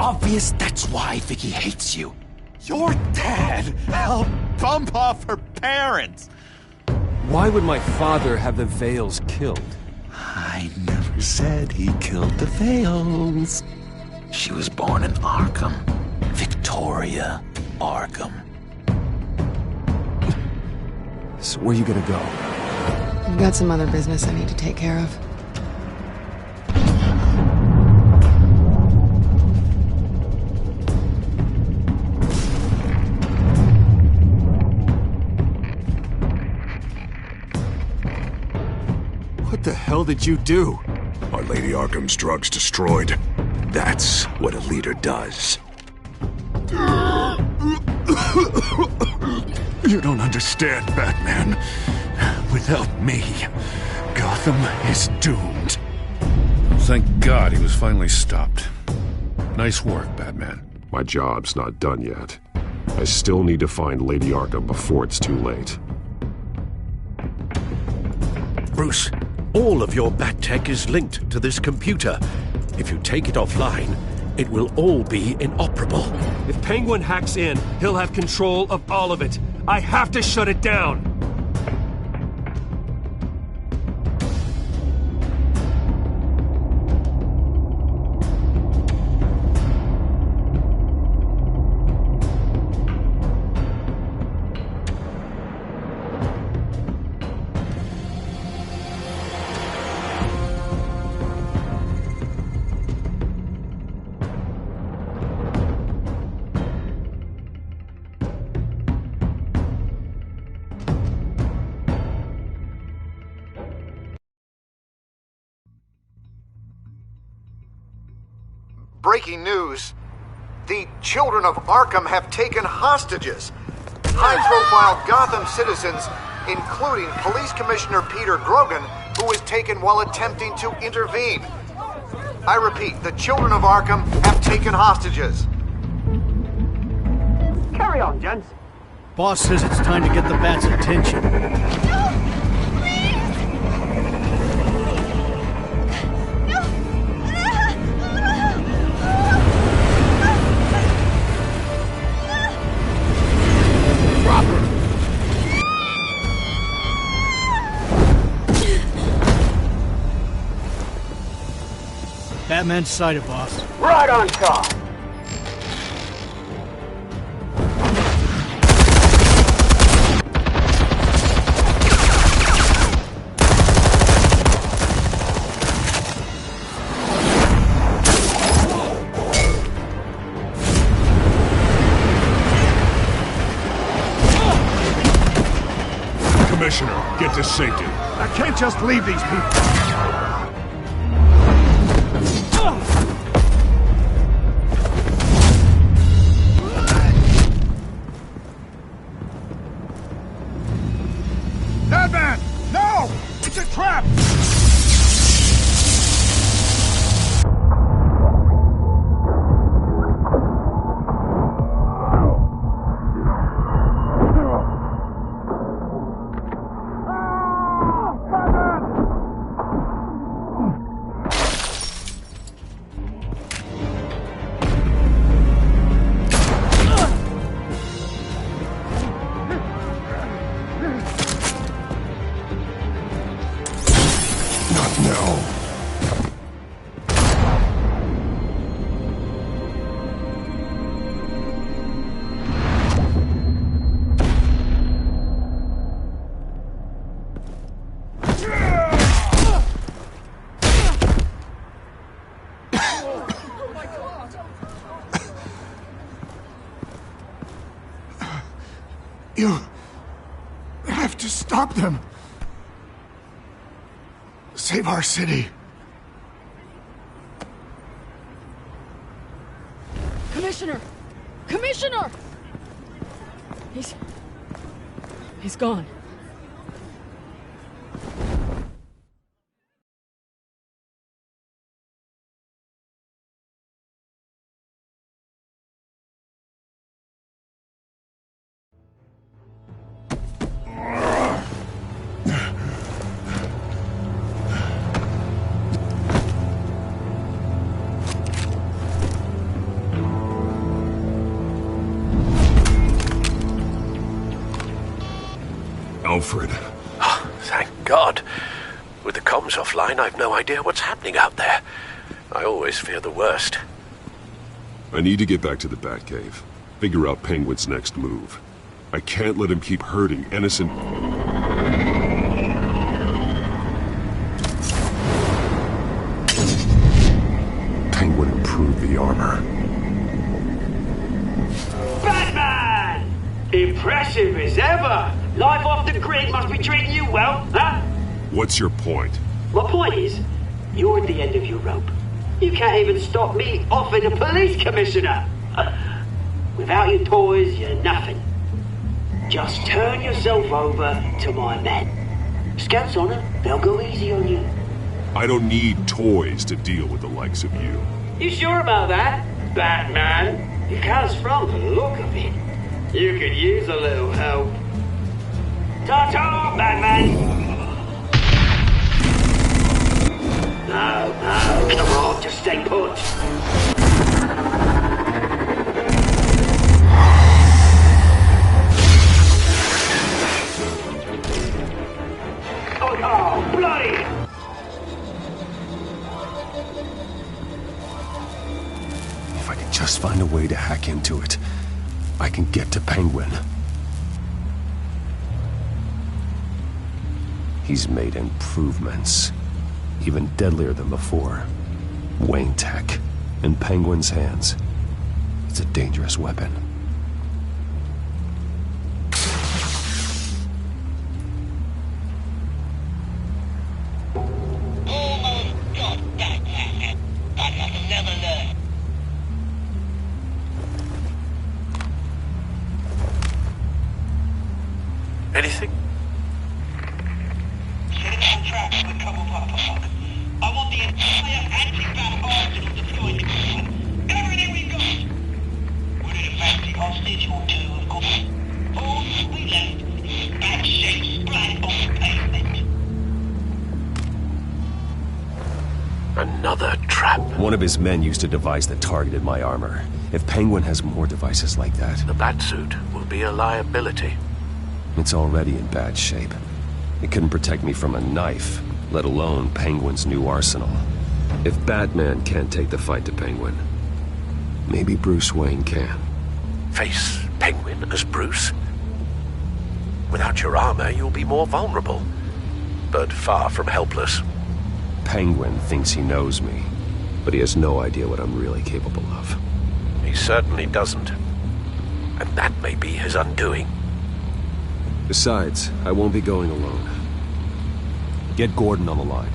obvious that's why Vicky hates you. Your dad helped bump off her parents! Why would my father have the Vales killed? I never said he killed the Vales. She was born in Arkham. Victoria Arkham. So where you gonna go? I've got some other business I need to take care of. What the hell did you do? Are Lady Arkham's drugs destroyed? That's what a leader does. You don't understand, Batman. Without me, Gotham is doomed. Thank God he was finally stopped. Nice work, Batman. My job's not done yet. I still need to find Lady Arkham before it's too late. Bruce, all of your bat tech is linked to this computer. If you take it offline, it will all be inoperable. If Penguin hacks in, he'll have control of all of it. I have to shut it down! Breaking news. The children of Arkham have taken hostages. High-profile Gotham citizens, including Police Commissioner Peter Grogan, who was taken while attempting to intervene. I repeat, the children of Arkham have taken hostages. Carry on, gents. Boss says it's time to get the Bat's attention. Batman's sighted, boss. Right on top. Commissioner, get to safety. I can't just leave these people. Batman! No! It's a trap! You have to stop them. Save our city. Commissioner! Commissioner! He's gone. Alfred. Oh, thank God. With the comms offline, I've no idea what's happening out there. I always fear the worst. I need to get back to the Batcave. Figure out Penguin's next move. I can't let him keep hurting innocent... Penguin improved the armor. Batman! Impressive as ever! Life off the grid must be treating you well, huh? What's your point? My point is, you're at the end of your rope. You can't even stop me offing a police commissioner. Without your toys, you're nothing. Just turn yourself over to my men. Scouts on it, they'll go easy on you. I don't need toys to deal with the likes of you. You sure about that, Batman? Because from the look of it, you could use a little help. Ta-ta, Batman! No, come on, just stay put. Oh, bloody! If I could just find a way to hack into it, I can get to Penguin. He's made improvements, even deadlier than before. Wayne Tech, in Penguin's hands. It's a dangerous weapon. Anything? I want the entire anti-bat arsenal destroyed. Everything we got! Would it fancy hostage or two, of course? All we left is bad shape splattered on the pavement. Another trap. One of his men used a device that targeted my armor. If Penguin has more devices like that... The Batsuit will be a liability. It's already in bad shape. It couldn't protect me from a knife, let alone Penguin's new arsenal. If Batman can't take the fight to Penguin, maybe Bruce Wayne can. Face Penguin as Bruce? Without your armor, you'll be more vulnerable, but far from helpless. Penguin thinks he knows me, but he has no idea what I'm really capable of. He certainly doesn't. And that may be his undoing. Besides, I won't be going alone. Get Gordon on the line.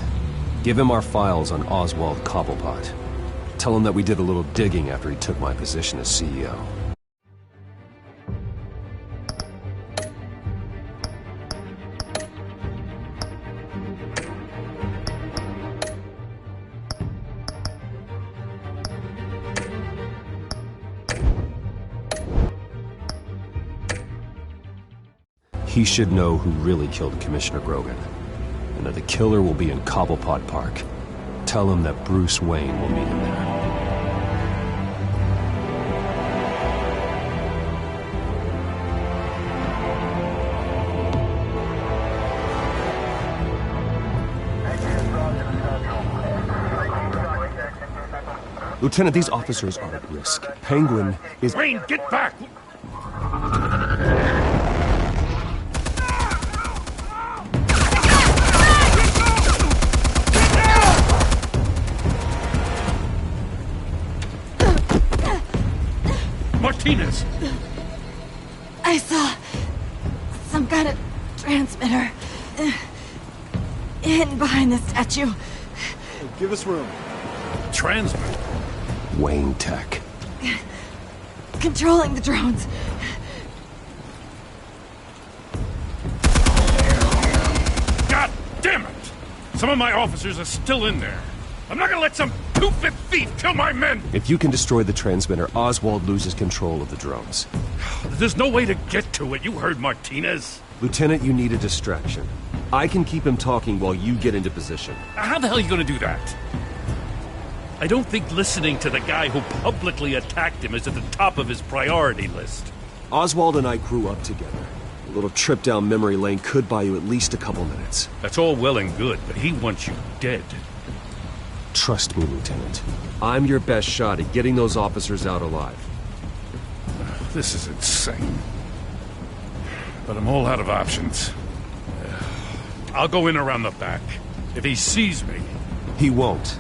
Give him our files on Oswald Cobblepot. Tell him that we did a little digging after he took my position as CEO. He should know who really killed Commissioner Grogan, and that the killer will be in Cobblepot Park. Tell him that Bruce Wayne will meet him there. Lieutenant, these officers are at risk. Penguin is... Wayne, get back! Martinez! I saw some kind of transmitter hidden behind the statue. Hey, give us room. Transmitter? Wayne Tech. Controlling the drones. God damn it! Some of my officers are still in there. I'm not gonna let some two-bit thief kill my men! If you can destroy the transmitter, Oswald loses control of the drones. There's no way to get to it. You heard Martinez. Lieutenant, you need a distraction. I can keep him talking while you get into position. How the hell are you gonna do that? I don't think listening to the guy who publicly attacked him is at the top of his priority list. Oswald and I grew up together. A little trip down memory lane could buy you at least a couple minutes. That's all well and good, but he wants you dead. Trust me, Lieutenant. I'm your best shot at getting those officers out alive. This is insane. But I'm all out of options. I'll go in around the back. If he sees me... He won't.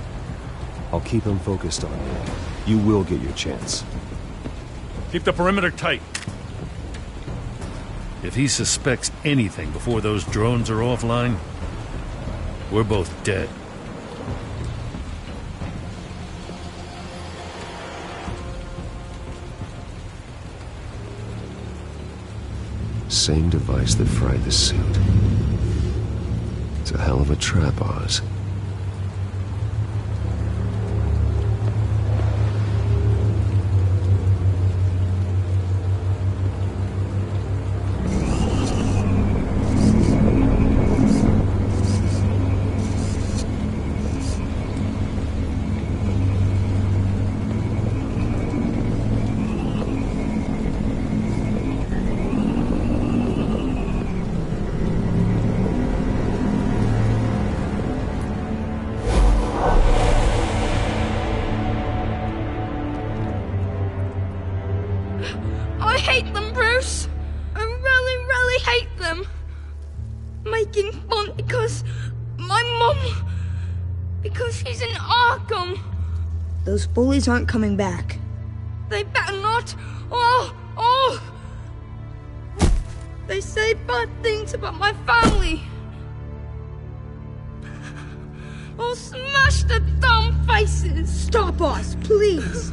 I'll keep him focused on you. You will get your chance. Keep the perimeter tight. If he suspects anything before those drones are offline, we're both dead. Same device that fried the suit. It's a hell of a trap, Oz. I hate them, Bruce. I really, really hate them. Making fun because my mum... because she's in Arkham. Those bullies aren't coming back. They better not. They say bad things about my family. I'll smash the dumb faces. Stop us, please.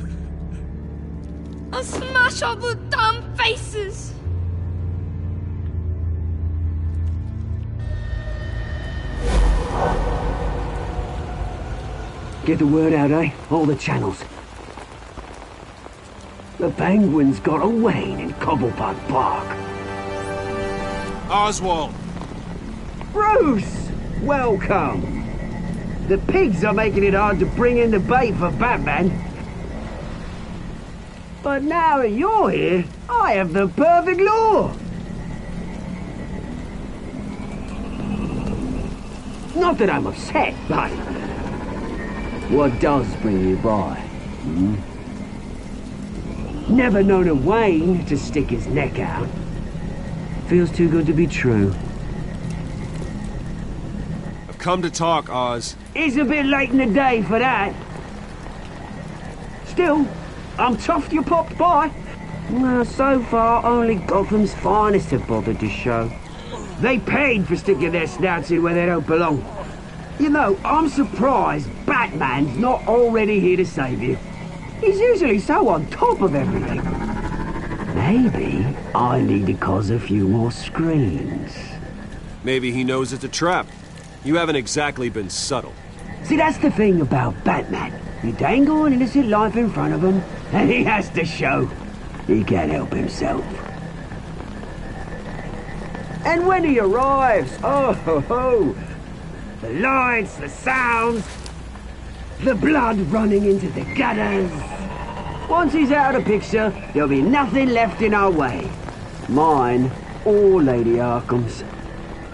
I'll smash all the damn faces! Get the word out, eh? All the channels. The penguins got away in Cobblepot Park. Oswald! Bruce! Welcome! The pigs are making it hard to bring in the bait for Batman. But now that you're here, I have the perfect lure! Not that I'm upset, but... what does bring you by? Never known a Wayne to stick his neck out. Feels too good to be true. I've come to talk, Oz. It's a bit late in the day for that. Still, I'm chuffed you popped by. Well, so far, only Gotham's finest have bothered to show. They paid for sticking their snouts in where they don't belong. You know, I'm surprised Batman's not already here to save you. He's usually so on top of everything. Maybe I need to cause a few more screams. Maybe he knows it's a trap. You haven't exactly been subtle. See, that's the thing about Batman. You dangle an innocent life in front of him, and he has to show he can't help himself. And when he arrives, oh ho ho! The lights, the sounds, the blood running into the gutters. Once he's out of the picture, there'll be nothing left in our way. Mine or Lady Arkham's.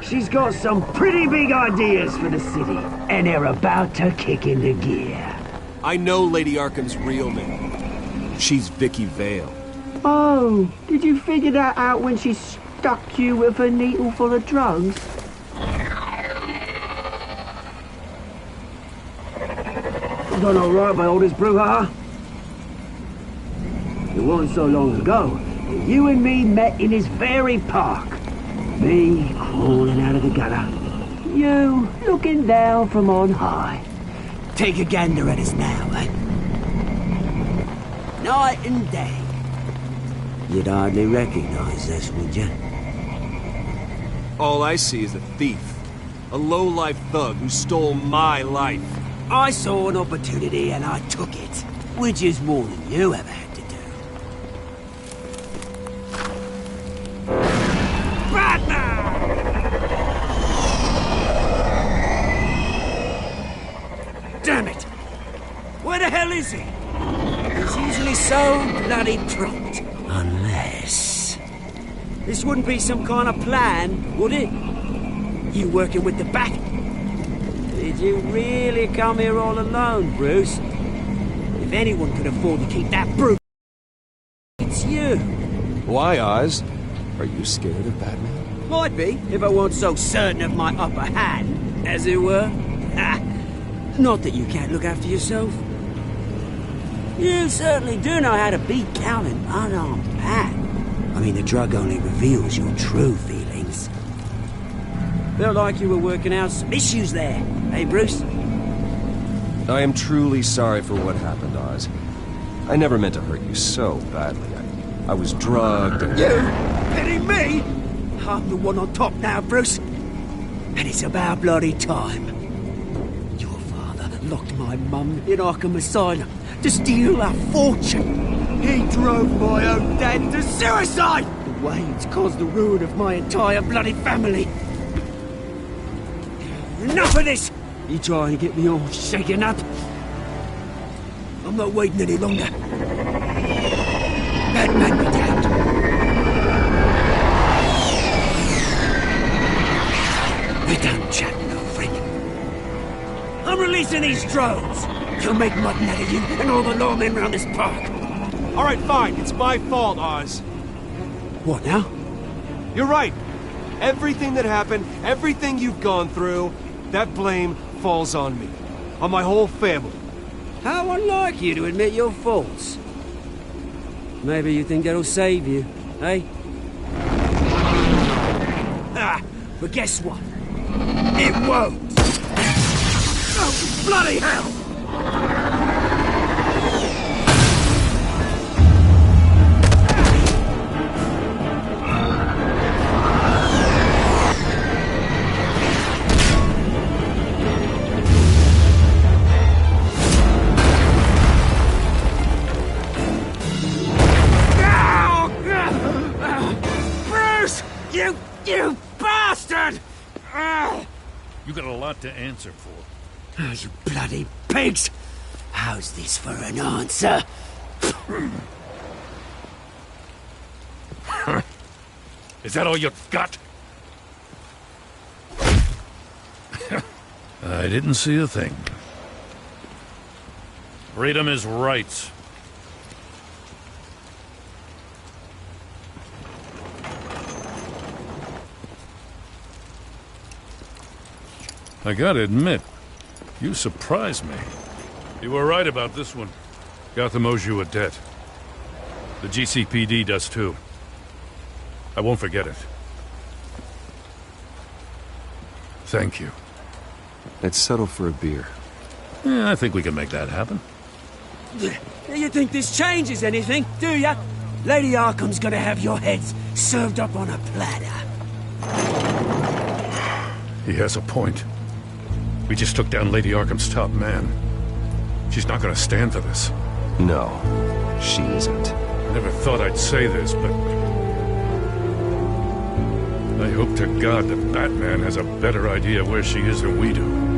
She's got some pretty big ideas for the city, and they're about to kick into gear. I know Lady Arkham's real name. She's Vicky Vale. Oh, did you figure that out when she stuck you with a needle full of drugs? Done all right by all this brouhaha. It wasn't so long ago that you and me met in this very park. Me crawling out of the gutter. You looking down from on high. Take a gander at us now, eh? Night and day. You'd hardly recognize us, would you? All I see is a thief. A low-life thug who stole my life. I saw an opportunity and I took it. Which is more than you ever had to do. Batman! Damn it! Where the hell is he? He's usually so bloody prompt. Unless... This wouldn't be some kind of plan, would it? You working with the Bat? Did you really come here all alone, Bruce? If anyone could afford to keep that brute, it's you. Why, Oz? Are you scared of Batman? Might be, if I weren't so certain of my upper hand, as it were. Ha! Not that you can't look after yourself. You certainly do know how to beat down an unarmed man. I mean, the drug only reveals your true feelings. Felt like you were working out some issues there, eh, Bruce? I am truly sorry for what happened, Oz. I never meant to hurt you so badly. I was drugged and... You? Pity me? I'm the one on top now, Bruce. And it's about bloody time. Your father locked my mum in Arkham Asylum to steal our fortune. He drove my own dad to suicide! The Waynes caused the ruin of my entire bloody family. Enough of this! You try and get me all shaken up. I'm not waiting any longer. Batman be damned. We're done chatting, old friend. I'm releasing these drones. You'll make mutton out of you and all the lawmen around this park. All right, fine. It's my fault, Oz. What now? You're right. Everything that happened, everything you've gone through, that blame falls on me. On my whole family. How unlike you to admit your faults. Maybe you think that'll save you, eh? Ah, but guess what? It won't! Oh, bloody hell! You bastard! You got a lot to answer for. Oh, you bloody pigs! How's this for an answer? Is that all you got? I didn't see a thing. Freedom is rights. I gotta admit, you surprised me. You were right about this one. Gotham owes you a debt. The GCPD does too. I won't forget it. Thank you. Let's settle for a beer. Yeah, I think we can make that happen. You think this changes anything, do ya? Lady Arkham's gonna have your heads served up on a platter. He has a point. We just took down Lady Arkham's top man. She's not gonna stand for this. No, she isn't. I never thought I'd say this, but... I hope to God that Batman has a better idea where she is than we do.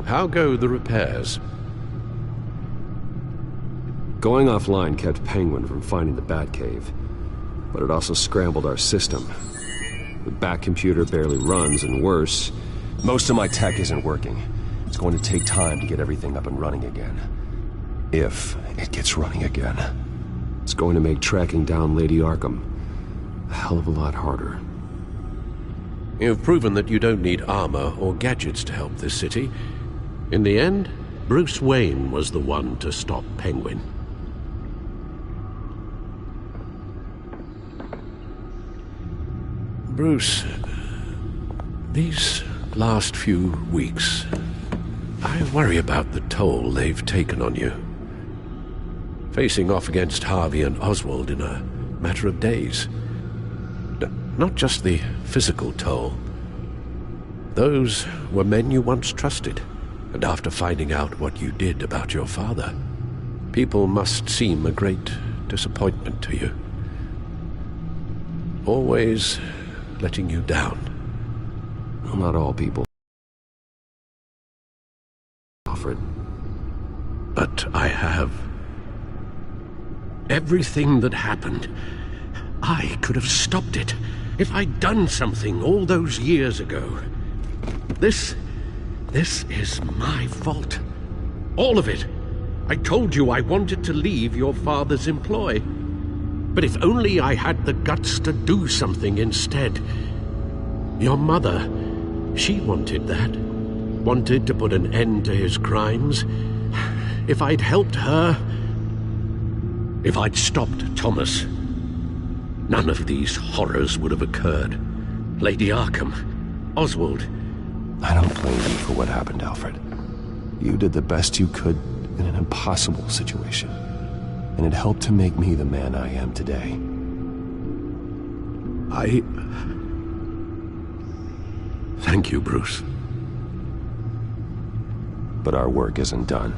How go the repairs? Going offline kept Penguin from finding the Batcave, but it also scrambled our system. The Bat computer barely runs, and worse, most of my tech isn't working. It's going to take time to get everything up and running again. If it gets running again. It's going to make tracking down Lady Arkham a hell of a lot harder. You've proven that you don't need armor or gadgets to help this city. In the end, Bruce Wayne was the one to stop Penguin. Bruce, these last few weeks, I worry about the toll they've taken on you. Facing off against Harvey and Oswald in a matter of days. Not just the physical toll. Those were men you once trusted, and after finding out what you did about your father, people must seem a great disappointment to you. Always letting you down. Well, not all people, Alfred. But I have. Everything that happened, I could have stopped it if I'd done something all those years ago. This is my fault. All of it. I told you I wanted to leave your father's employ. But if only I had the guts to do something instead. Your mother, she wanted that. Wanted to put an end to his crimes. If I'd helped her, if I'd stopped Thomas, none of these horrors would have occurred. Lady Arkham, Oswald. I don't blame you for what happened, Alfred. You did the best you could in an impossible situation. And it helped to make me the man I am today. Thank you, Bruce. But our work isn't done.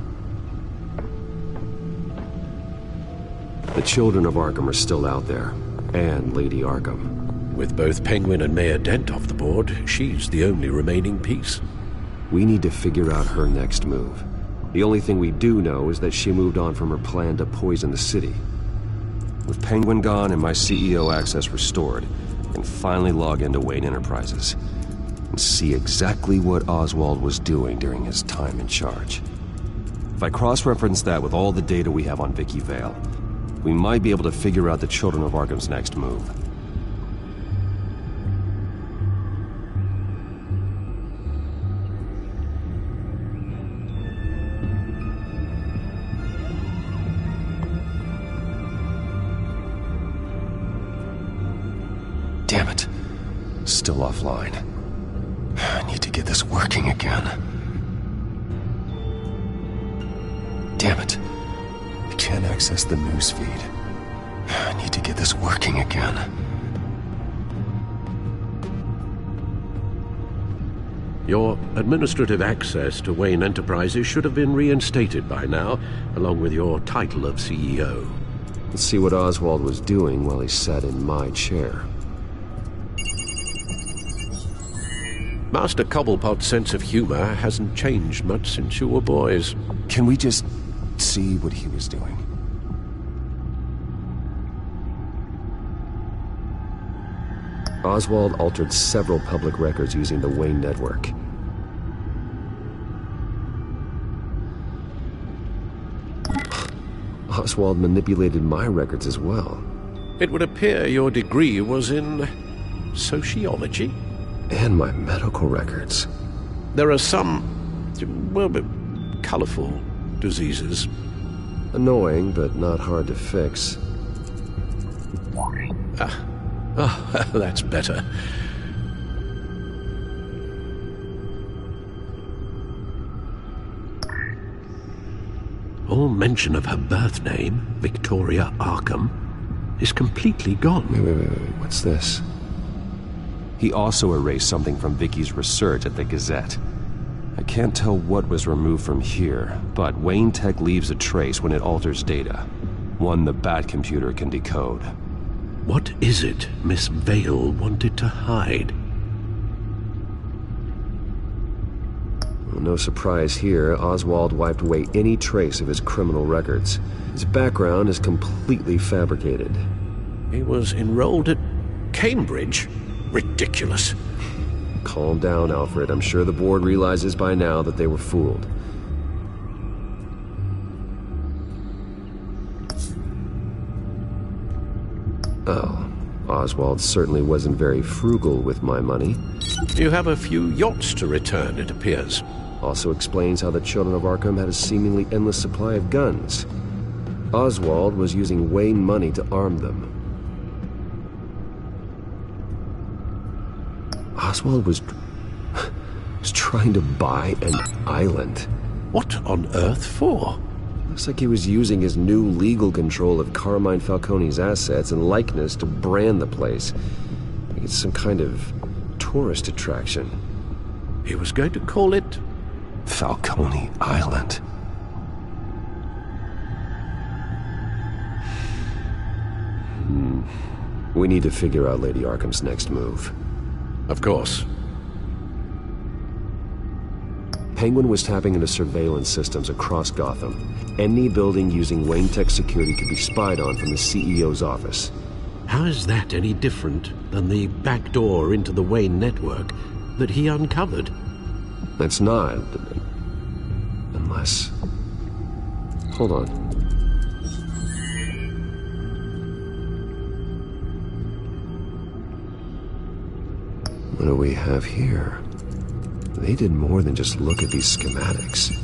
The children of Arkham are still out there, and Lady Arkham. With both Penguin and Mayor Dent off the board, she's the only remaining piece. We need to figure out her next move. The only thing we do know is that she moved on from her plan to poison the city. With Penguin gone and my CEO access restored, I can finally log into Wayne Enterprises and see exactly what Oswald was doing during his time in charge. If I cross-reference that with all the data we have on Vicky Vale, we might be able to figure out the Children of Arkham's next move. Damn it. Still offline. I need to get this working again. Damn it. I can't access the news feed. I need to get this working again. Your administrative access to Wayne Enterprises should have been reinstated by now, along with your title of CEO. Let's see what Oswald was doing while he sat in my chair. Master Cobblepot's sense of humor hasn't changed much since you were boys. Can we just see what he was doing? Oswald altered several public records using the Wayne network. Oswald manipulated my records as well. It would appear your degree was in sociology? And my medical records. There are some, well, colorful diseases. Annoying, but not hard to fix. Oh, that's better. All mention of her birth name, Victoria Arkham, is completely gone. Wait, what's this? He also erased something from Vicky's research at the Gazette. I can't tell what was removed from here, but Wayne Tech leaves a trace when it alters data. One the Bat computer can decode. What is it Miss Vale wanted to hide? Well, no surprise here, Oswald wiped away any trace of his criminal records. His background is completely fabricated. He was enrolled at Cambridge? Ridiculous. Calm down, Alfred. I'm sure the board realizes by now that they were fooled. Oh, Oswald certainly wasn't very frugal with my money. You have a few yachts to return, it appears. Also explains how the Children of Arkham had a seemingly endless supply of guns. Oswald was using Wayne money to arm them. Oswald was trying to buy an island. What on earth for? Looks like he was using his new legal control of Carmine Falcone's assets and likeness to brand the place. Like it's some kind of tourist attraction. He was going to call it Falcone Island. We need to figure out Lady Arkham's next move. Of course. Penguin was tapping into surveillance systems across Gotham. Any building using Wayne Tech security could be spied on from the CEO's office. How is that any different than the back door into the Wayne network that he uncovered? It's not. Unless... Hold on. What do we have here? They did more than just look at these schematics.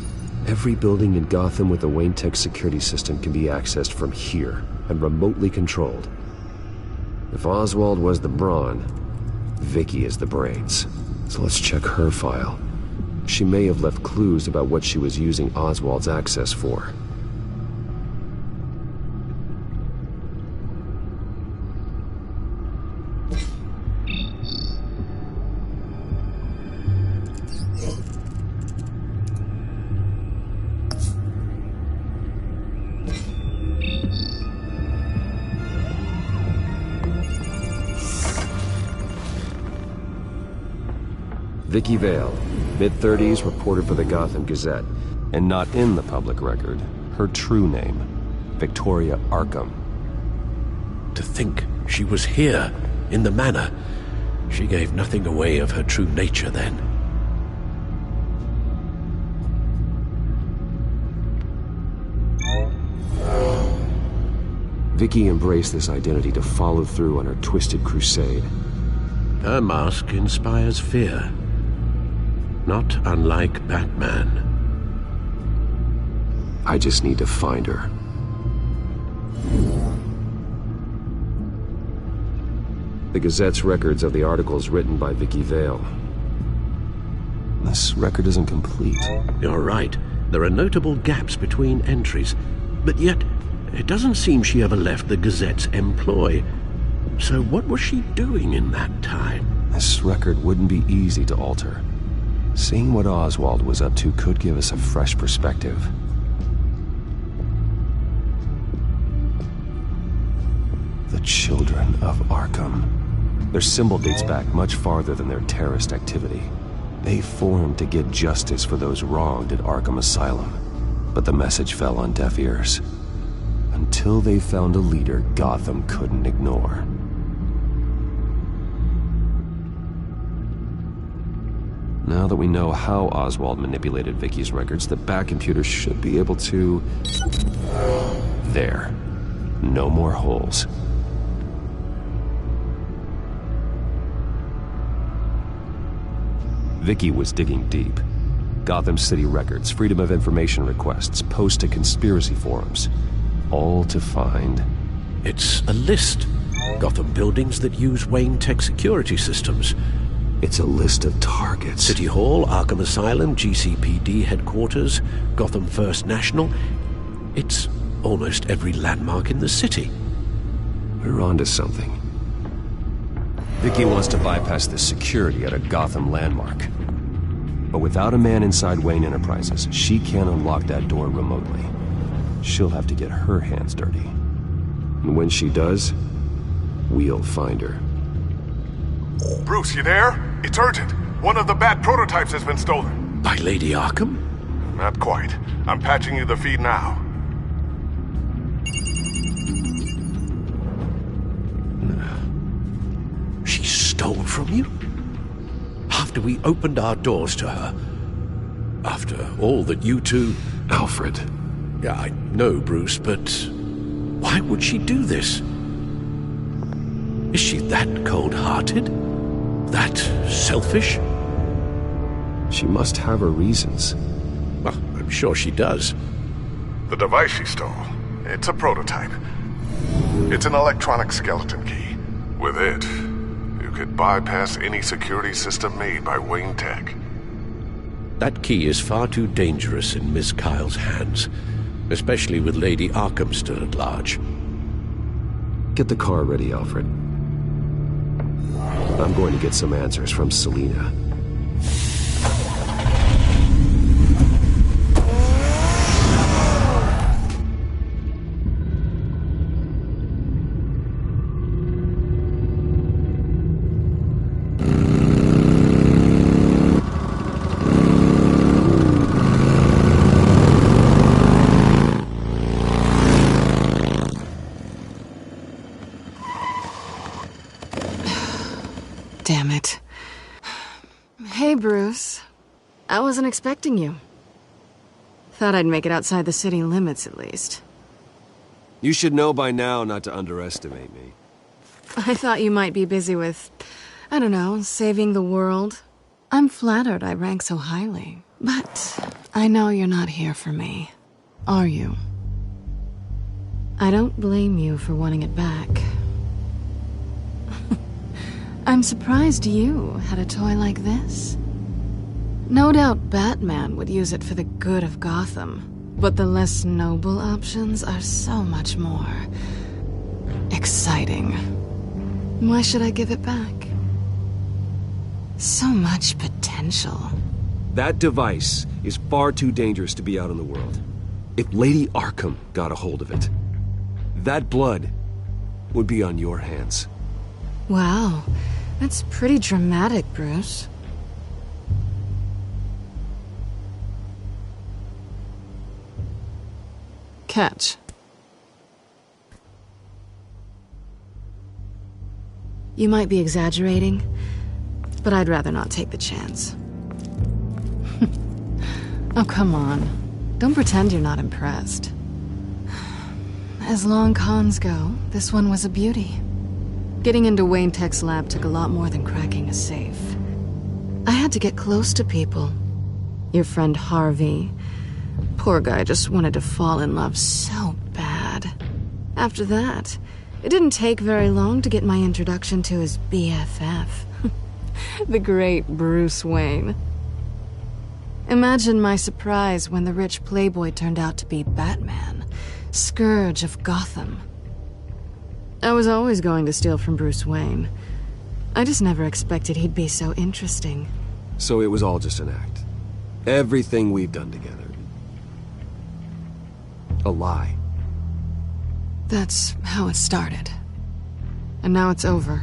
Every building in Gotham with a Wayne Tech security system can be accessed from here and remotely controlled. If Oswald was the brawn, Vicky is the brains. So let's check her file. She may have left clues about what she was using Oswald's access for. Vicky Vale, mid-30s, reported for the Gotham Gazette. And not in the public record, her true name, Victoria Arkham. To think she was here, in the manor. She gave nothing away of her true nature then. Vicky embraced this identity to follow through on her twisted crusade. Her mask inspires fear. Not unlike Batman. I just need to find her. The Gazette's records of the articles written by Vicky Vale. This record isn't complete. You're right. There are notable gaps between entries. But yet, it doesn't seem she ever left the Gazette's employ. So what was she doing in that time? This record wouldn't be easy to alter. Seeing what Oswald was up to could give us a fresh perspective. The Children of Arkham. Their symbol dates back much farther than their terrorist activity. They formed to get justice for those wronged at Arkham Asylum. But the message fell on deaf ears. Until they found a leader Gotham couldn't ignore. Now that we know how Oswald manipulated Vicky's records, the back computer should be able to... There. No more holes. Vicky was digging deep. Gotham City records, Freedom of Information requests, posts to conspiracy forums. All to find... It's a list. Gotham buildings that use Wayne Tech security systems. It's a list of targets. City Hall, Arkham Asylum, GCPD headquarters, Gotham First National. It's almost every landmark in the city. We're onto something. Vicky wants to bypass the security at a Gotham landmark. But without a man inside Wayne Enterprises, she can't unlock that door remotely. She'll have to get her hands dirty. And when she does, we'll find her. Bruce, you there? It's urgent. One of the Bat prototypes has been stolen. By Lady Arkham? Not quite. I'm patching you the feed now. She stole from you? After we opened our doors to her? After all that you two... Alfred. Yeah, I know, Bruce, but... why would she do this? Is she that cold-hearted? That selfish? She must have her reasons. Well, I'm sure she does. The device she stole, it's a prototype. It's an electronic skeleton key. With it, could bypass any security system made by Wayne Tech. That key is far too dangerous in Miss Kyle's hands, especially with Lady Arkham still at large. Get the car ready, Alfred. I'm going to get some answers from Selina. Damn it. Hey, Bruce. I wasn't expecting you. Thought I'd make it outside the city limits, at least. You should know by now not to underestimate me. I thought you might be busy with, I don't know, saving the world. I'm flattered I rank so highly. But I know you're not here for me, are you? I don't blame you for wanting it back. I'm surprised you had a toy like this. No doubt Batman would use it for the good of Gotham, but the less noble options are so much more exciting. Why should I give it back? So much potential. That device is far too dangerous to be out in the world. If Lady Arkham got a hold of it, that blood would be on your hands. Wow, that's pretty dramatic, Bruce. Catch. You might be exaggerating, but I'd rather not take the chance. Oh, come on. Don't pretend you're not impressed. As long cons go, this one was a beauty. Getting into Wayne Tech's lab took a lot more than cracking a safe. I had to get close to people. Your friend Harvey. Poor guy just wanted to fall in love so bad. After that, it didn't take very long to get my introduction to his BFF. The great Bruce Wayne. Imagine my surprise when the rich playboy turned out to be Batman, Scourge of Gotham. I was always going to steal from Bruce Wayne. I just never expected he'd be so interesting. So it was all just an act. Everything we've done together. A lie. That's how it started. And now it's over.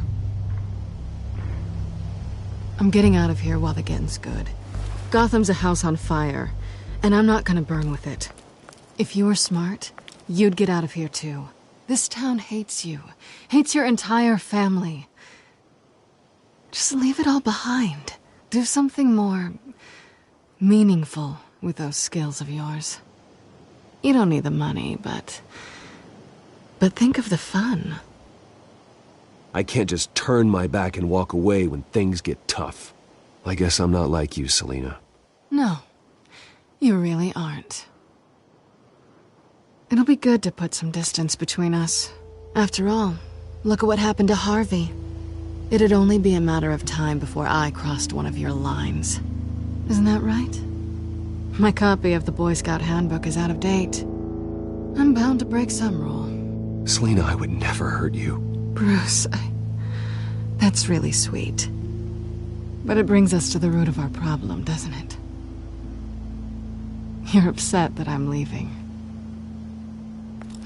I'm getting out of here while the getting's good. Gotham's a house on fire, and I'm not gonna burn with it. If you were smart, you'd get out of here too. This town hates you. Hates your entire family. Just leave it all behind. Do something more meaningful with those skills of yours. You don't need the money, but think of the fun. I can't just turn my back and walk away when things get tough. I guess I'm not like you, Selina. No, you really aren't. It'll be good to put some distance between us. After all, look at what happened to Harvey. It'd only be a matter of time before I crossed one of your lines. Isn't that right? My copy of the Boy Scout Handbook is out of date. I'm bound to break some rule. Selina, I would never hurt you. Bruce, that's really sweet. But it brings us to the root of our problem, doesn't it? You're upset that I'm leaving.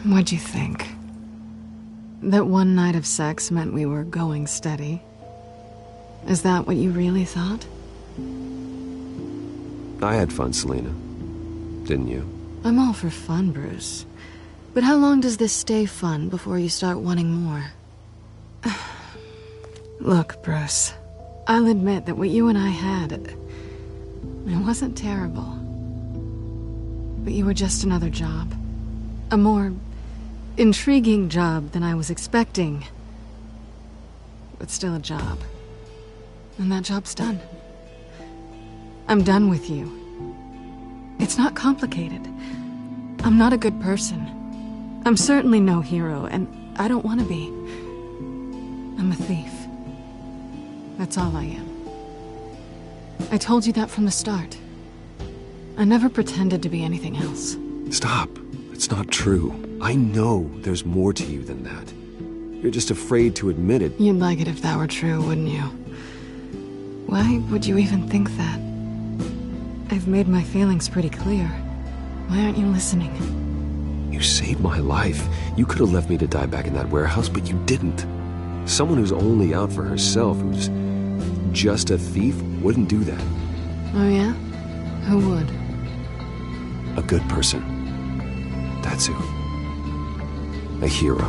What'd you think? That one night of sex meant we were going steady? Is that what you really thought? I had fun, Selina. Didn't you? I'm all for fun, Bruce. But how long does this stay fun before you start wanting more? Look, Bruce. I'll admit that what you and I had, it wasn't terrible. But you were just another job. A more intriguing job than I was expecting. But still a job. And that job's done. I'm done with you. It's not complicated. I'm not a good person. I'm certainly no hero, and I don't want to be. I'm a thief. That's all I am. I told you that from the start. I never pretended to be anything else. Stop. It's not true. I know there's more to you than that. You're just afraid to admit it. You'd like it if that were true, wouldn't you? Why would you even think that? I've made my feelings pretty clear. Why aren't you listening? You saved my life. You could have left me to die back in that warehouse, but you didn't. Someone who's only out for herself, who's just a thief, wouldn't do that. Oh yeah? Who would? A good person. That's who. A hero.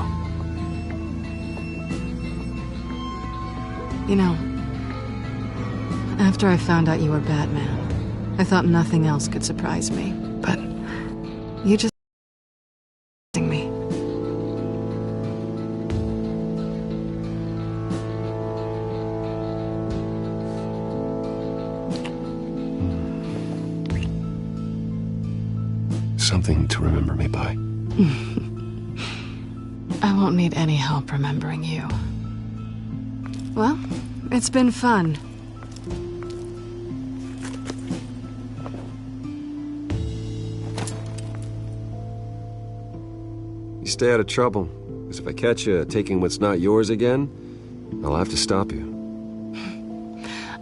You know, after I found out you were Batman, I thought nothing else could surprise me. But you just me. Something to remember me by. I won't need any help remembering you. Well, it's been fun. You stay out of trouble, because if I catch you taking what's not yours again, I'll have to stop you.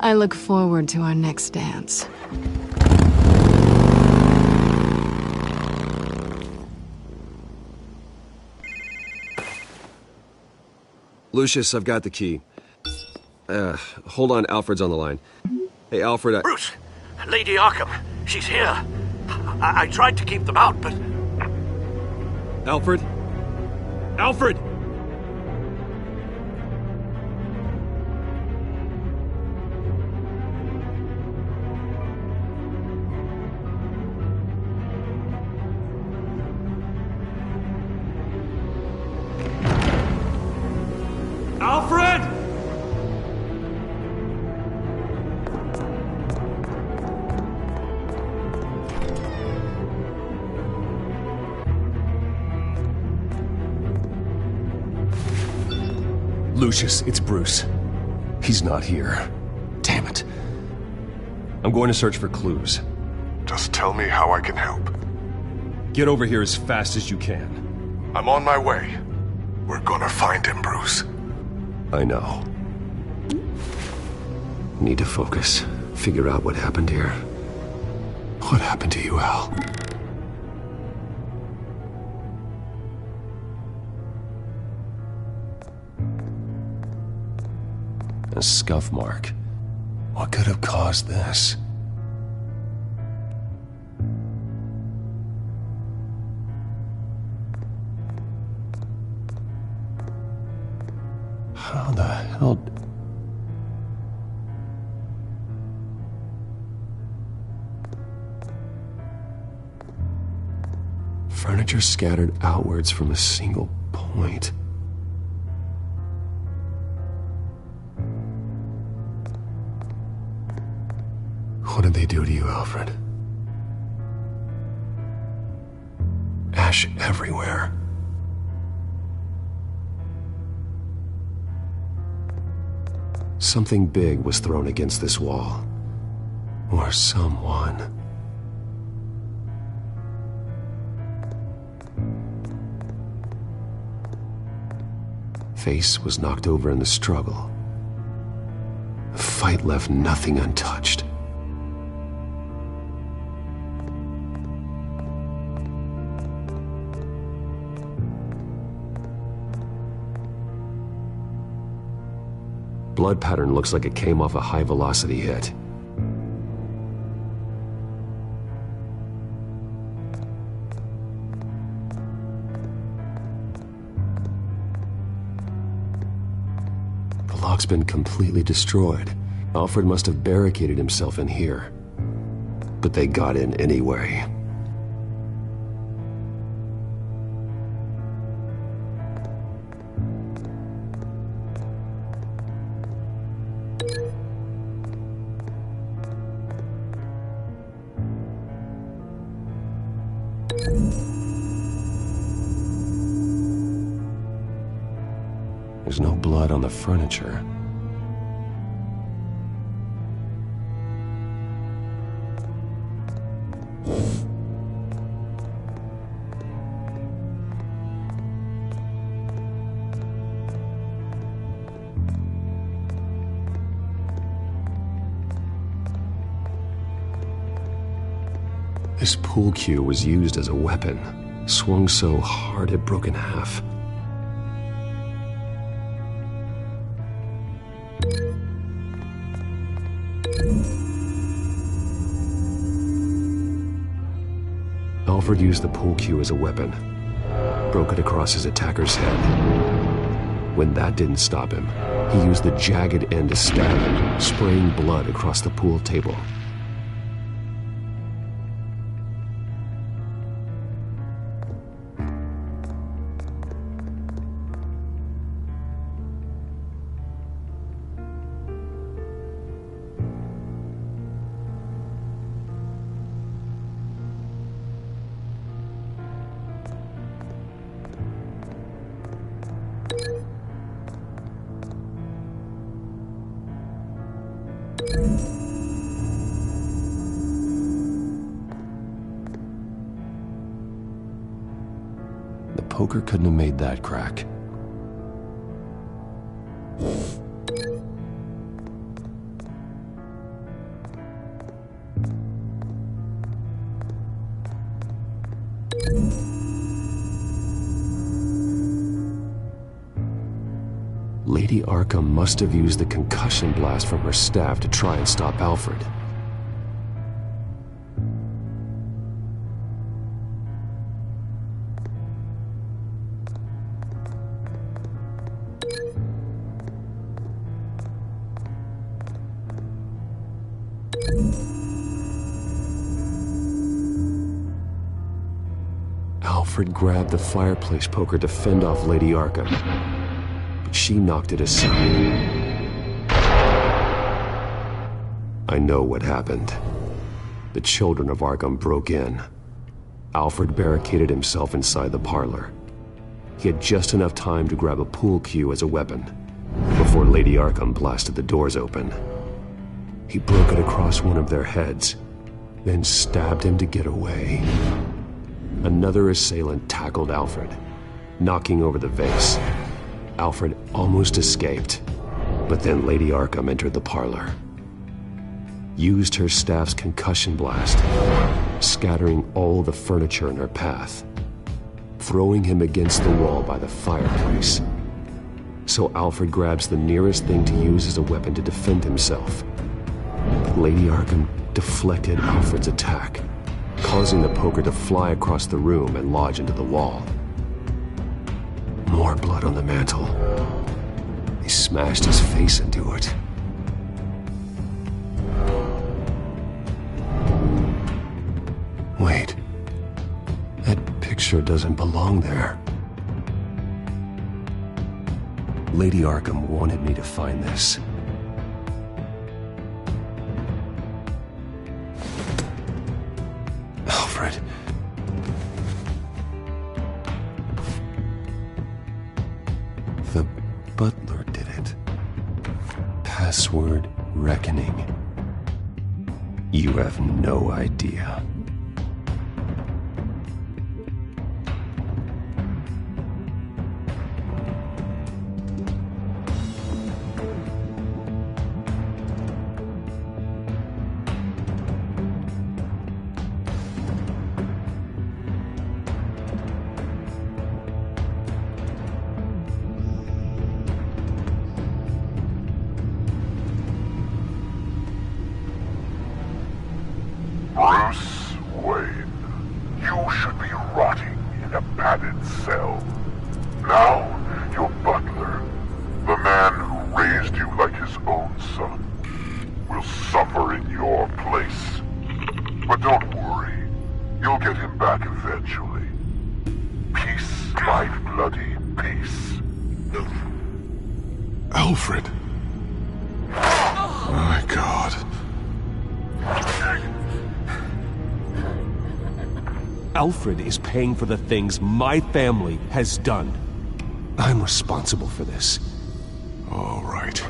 I look forward to our next dance. Lucius, I've got the key. Hold on, Alfred's on the line. Hey, Alfred, Bruce! Lady Arkham, she's here. I tried to keep them out, but... Alfred? Alfred! Alfred! Lucius, it's Bruce. He's not here. Damn it. I'm going to search for clues. Just tell me how I can help. Get over here as fast as you can. I'm on my way. We're gonna find him, Bruce. I know. Need to focus. Figure out what happened here. What happened to you, Al? A scuff mark. What could have caused this? How the hell... Furniture scattered outwards from a single point. What did they do to you, Alfred? Ash everywhere. Something big was thrown against this wall. Or someone. Face was knocked over in the struggle. The fight left nothing untouched. Blood pattern looks like it came off a high-velocity hit. The lock's been completely destroyed. Alfred must have barricaded himself in here. But they got in anyway. There's no blood on the furniture. This pool cue was used as a weapon, swung so hard it broke in half. Alfred used the pool cue as a weapon, broke it across his attacker's head. When that didn't stop him, he used the jagged end to stab him, spraying blood across the pool table. The poker couldn't have made that crack. Lady Arkham must have used the concussion blast from her staff to try and stop Alfred. Alfred grabbed the fireplace poker to fend off Lady Arkham, but she knocked it aside. I know what happened. The children of Arkham broke in. Alfred barricaded himself inside the parlor. He had just enough time to grab a pool cue as a weapon before Lady Arkham blasted the doors open. He broke it across one of their heads, then stabbed him to get away. Another assailant tackled Alfred, knocking over the vase. Alfred almost escaped, but then Lady Arkham entered the parlor, used her staff's concussion blast, scattering all the furniture in her path, throwing him against the wall by the fireplace. So Alfred grabs the nearest thing to use as a weapon to defend himself. Lady Arkham deflected Alfred's attack, causing the poker to fly across the room and lodge into the wall. More blood on the mantel. He smashed his face into it. Wait. That picture doesn't belong there. Lady Arkham wanted me to find this. Alfred. The butler did it. Password reckoning. You have no idea. Bruce Wayne, you should be rotting in a padded cell. Now, your butler, the man who raised you like his own son, will suffer in your place. But don't worry, you'll get him back eventually. Peace, my bloody peace. Alfred. My God. Alfred is paying for the things my family has done. I'm responsible for this. All right.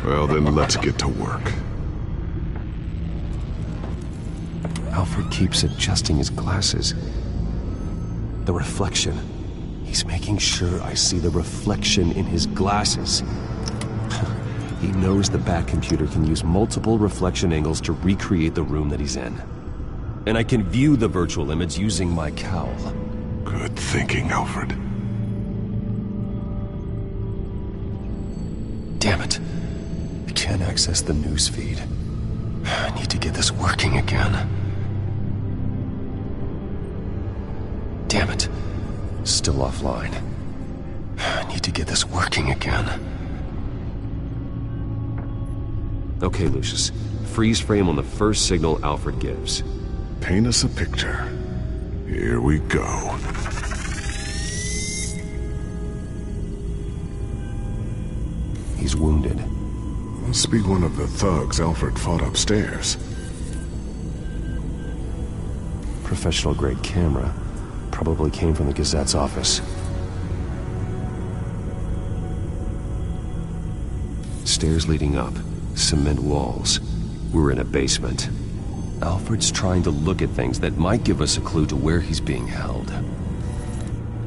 Well, then let's get to work. Alfred keeps adjusting his glasses. The reflection. He's making sure I see the reflection in his glasses. He knows the Bat computer can use multiple reflection angles to recreate the room that he's in. And I can view the virtual image using my cowl. Good thinking, Alfred. Damn it. I can't access the news feed. I need to get this working again. Damn it. Still offline. I need to get this working again. Okay, Lucius. Freeze frame on the first signal Alfred gives. Paint us a picture. Here we go. He's wounded. Must be one of the thugs Alfred fought upstairs. Professional-grade camera. Probably came from the Gazette's office. Stairs leading up. Cement walls. We're in a basement. Alfred's trying to look at things that might give us a clue to where he's being held.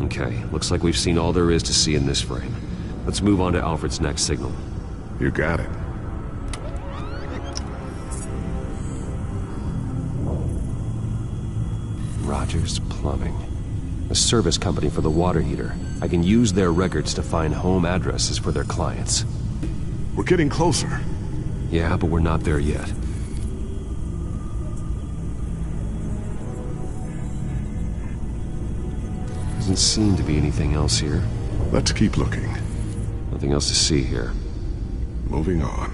Okay, looks like we've seen all there is to see in this frame. Let's move on to Alfred's next signal. You got it. Rogers Plumbing. A service company for the water heater. I can use their records to find home addresses for their clients. We're getting closer. Yeah, but we're not there yet. Doesn't seem to be anything else here. Let's keep looking. Nothing else to see here. Moving on.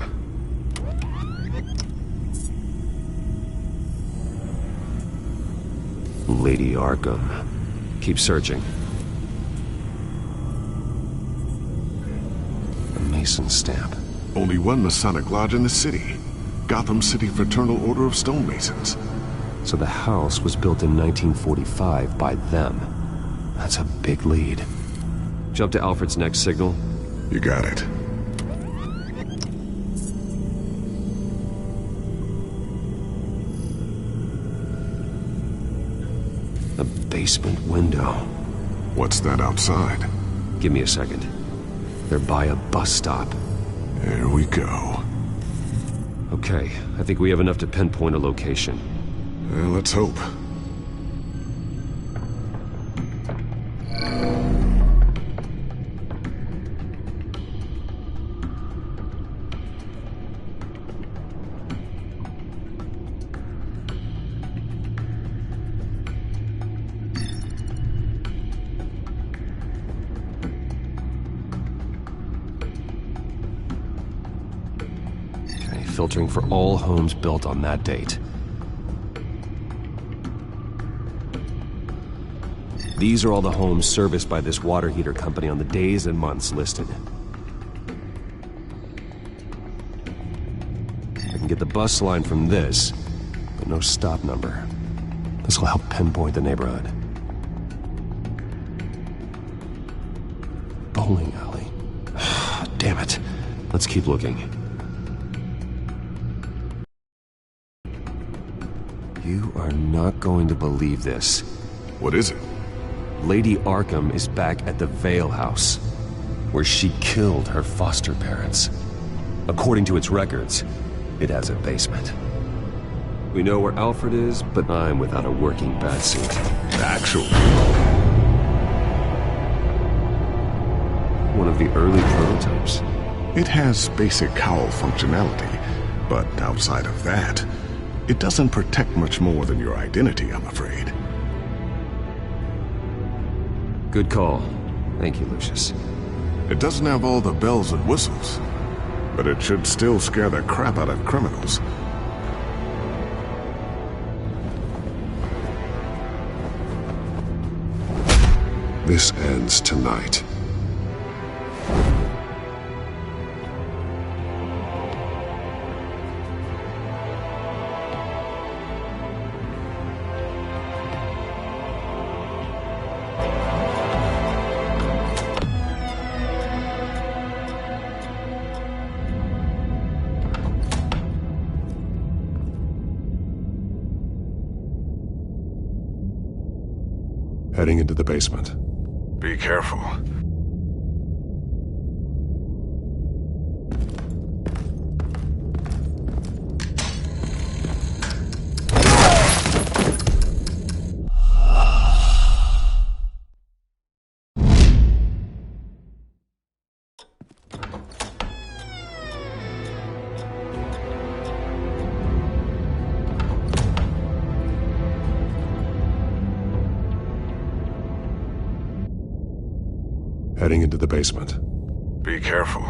Lady Arkham. Keep searching. A Mason stamp. Only one Masonic lodge in the city. Gotham City Fraternal Order of Stonemasons. So the house was built in 1945 by them. That's a big lead. Jump to Alfred's next signal. You got it. A basement window. What's that outside? Give me a second. They're by a bus stop. There we go. Okay, I think we have enough to pinpoint a location. Well, let's hope. Filtering for all homes built on that date. These are all the homes serviced by this water heater company on the days and months listed. I can get the bus line from this, but no stop number. This will help pinpoint the neighborhood. Bowling alley. Damn it. Let's keep looking. You are not going to believe this. What is it? Lady Arkham is back at the Vale House, where she killed her foster parents. According to its records, it has a basement. We know where Alfred is, but I'm without a working batsuit. Actually. One of the early prototypes. It has basic cowl functionality, but outside of that, it doesn't protect much more than your identity, I'm afraid. Good call. Thank you, Lucius. It doesn't have all the bells and whistles, but it should still scare the crap out of criminals. This ends tonight. Heading into the basement. Be careful. Heading into the basement. Be careful.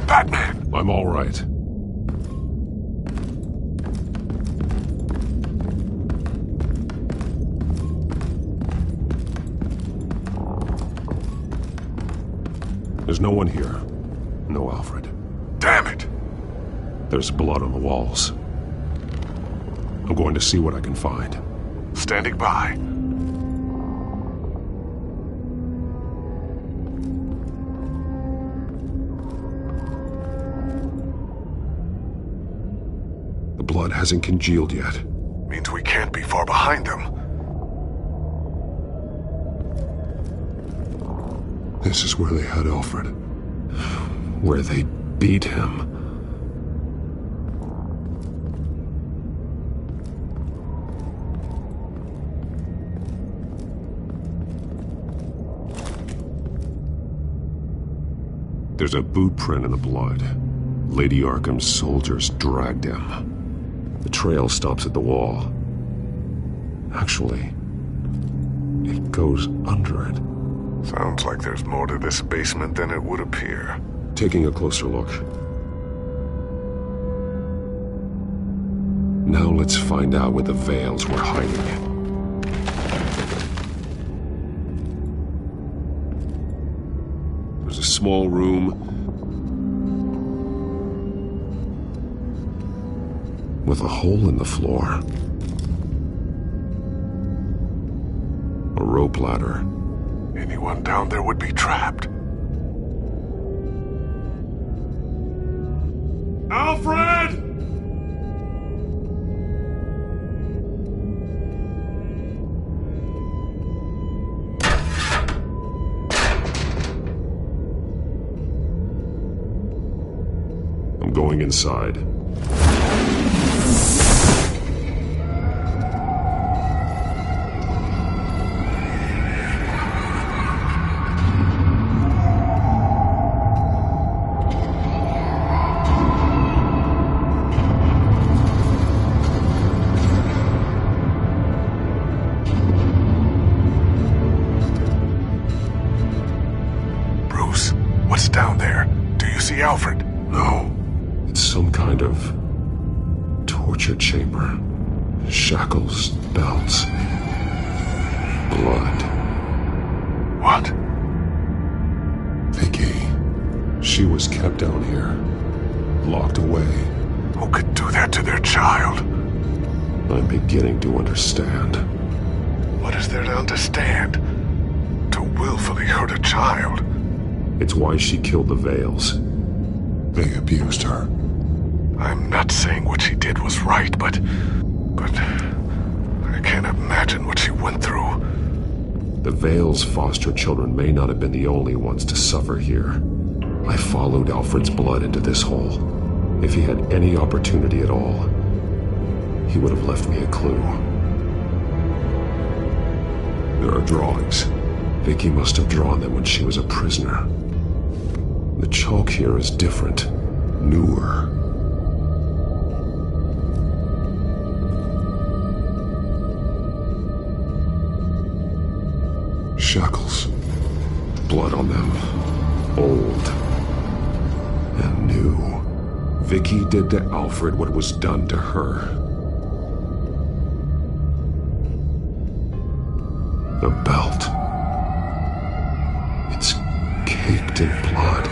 Batman! I'm all right. There's no one here. No Alfred. Damn it! There's blood on the walls. I'm going to see what I can find. Standing by. The blood hasn't congealed yet. Means we can't be far behind them. This is where they had Alfred. Where they beat him. There's a boot print in the blood. Lady Arkham's soldiers dragged him. The trail stops at the wall. Actually, it goes under it. Sounds like there's more to this basement than it would appear. Taking a closer look. Now let's find out where the Veils were hiding. There's a small room with a hole in the floor. A rope ladder. Anyone down there would be trapped. Alfred! I'm going inside. Alfred? No. It's some kind of torture chamber. Shackles, belts, blood. What? Vicky. She was kept down here. Locked away. Who could do that to their child? I'm beginning to understand. What is there to understand? To willfully hurt a child? It's why she killed the Veils. They abused her. I'm not saying what she did was right, but I can't imagine what she went through. The Veils' foster children may not have been the only ones to suffer here. I followed Alfred's blood into this hole. If he had any opportunity at all, he would have left me a clue. There are drawings. Vicky must have drawn them when she was a prisoner. The chalk here is different, newer. Shackles, blood on them, old and new. Vicky did to Alfred what was done to her. The belt. It's caked in blood.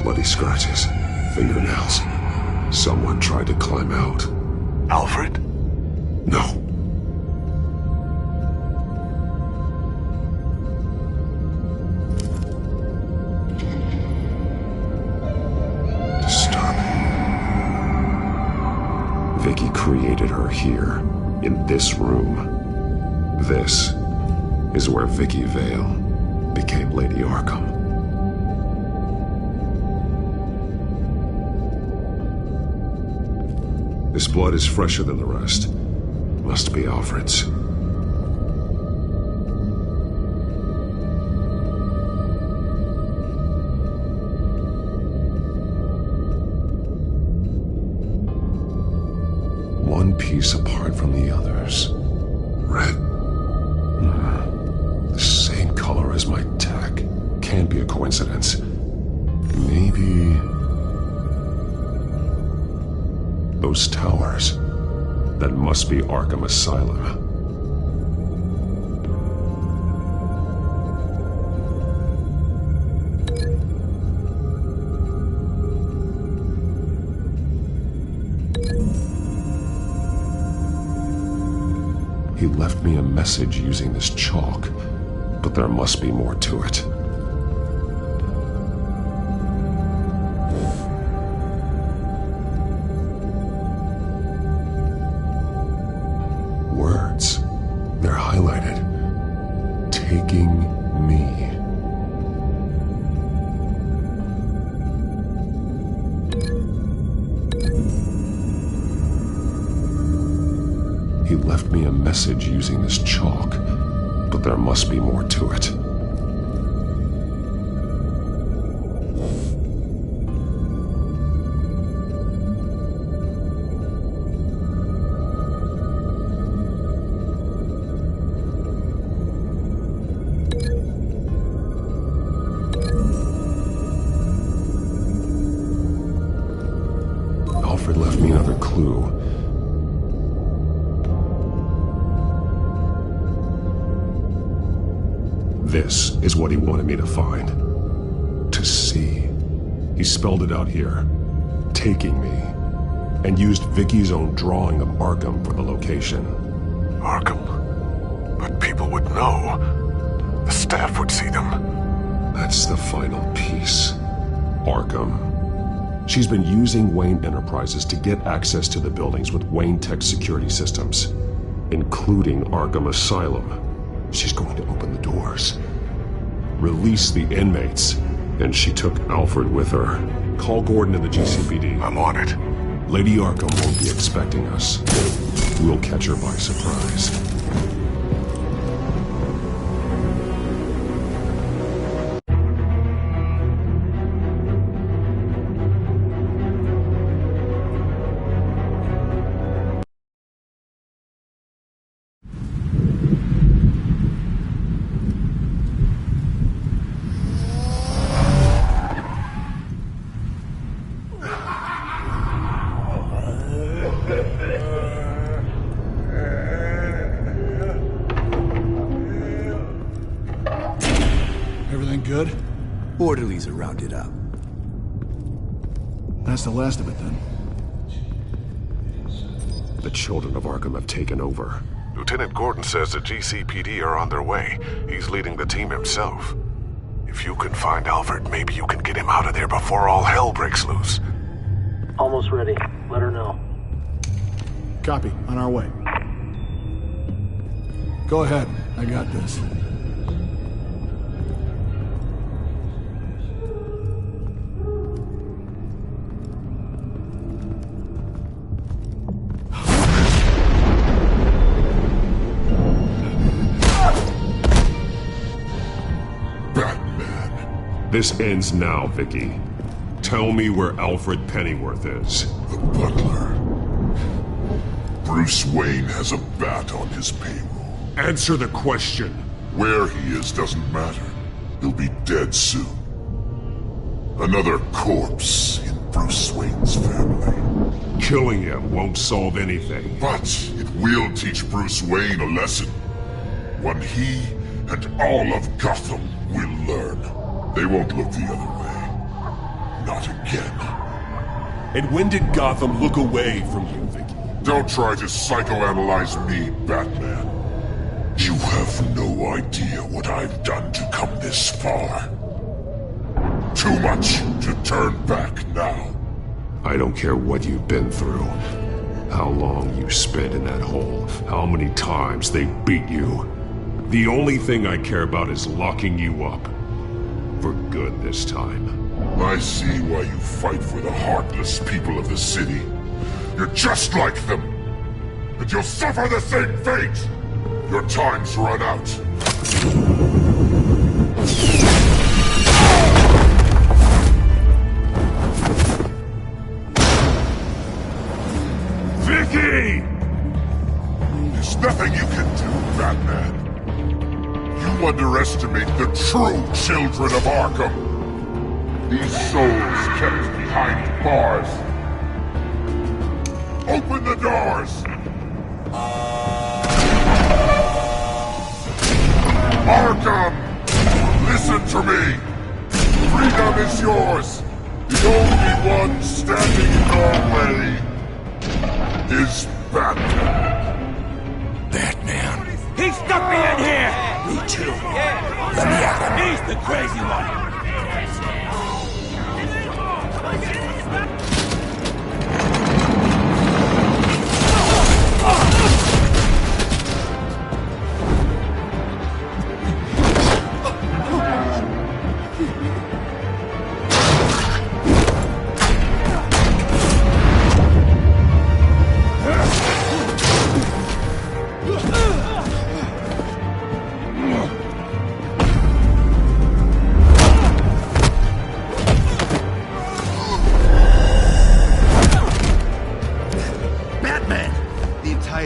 Bloody scratches, fingernails. Someone tried to climb out. Alfred? No. Disturbing. Vicky created her here, in this room. This is where Vicky Vale became Lady Arkham. This blood is fresher than the rest. Must be Alfred's. piece apart from the others. Red. The same color as my tech. Can't be a coincidence. Maybe... those towers. That must be Arkham Asylum. He left me a message using this chalk, but there must be more to it. Words. They're highlighted. Taking me. He left me a message using this chalk, but there must be more to it. Alfred left me another clue. This is what he wanted me to find. To see. He spelled it out here. Taking me. And used Vicky's own drawing of Arkham for the location. Arkham? But people would know. The staff would see them. That's the final piece. Arkham. She's been using Wayne Enterprises to get access to the buildings with Wayne Tech security systems, including Arkham Asylum. She's going to open the doors, release the inmates, and she took Alfred with her. Call Gordon in the GCPD. I'm on it. Lady Arkham won't be expecting us. We'll catch her by surprise. Everything good? Orderlies are rounded up. That's the last of it, then. The children of Arkham have taken over. Lieutenant Gordon says the GCPD are on their way. He's leading the team himself. If you can find Alfred, maybe you can get him out of there before all hell breaks loose. Almost ready. Let her know. Copy. On our way. Go ahead. I got this. This ends now, Vicky. Tell me where Alfred Pennyworth is. The butler. Bruce Wayne has a bat on his payroll. Answer the question. Where he is doesn't matter. He'll be dead soon. Another corpse in Bruce Wayne's family. Killing him won't solve anything. But it will teach Bruce Wayne a lesson. One he and all of Gotham will learn. They won't look the other way. Not again. And when did Gotham look away from you, Vicky? Don't try to psychoanalyze me, Batman. You have no idea what I've done to come this far. Too much to turn back now. I don't care what you've been through. How long you spent in that hole. How many times they beat you. The only thing I care about is locking you up. For good this time. I see why you fight for the heartless people of the city. You're just like them. And you'll suffer the same fate. Your time's run out. Vicky! nothing you can do, Batman. You underestimate the true children of Arkham. These souls kept behind bars. Open the doors! Arkham! Listen to me! Freedom is yours! The only one standing in your way is Batman. Batman. He stuck me in here! Me too. Let me at him. He's the crazy one.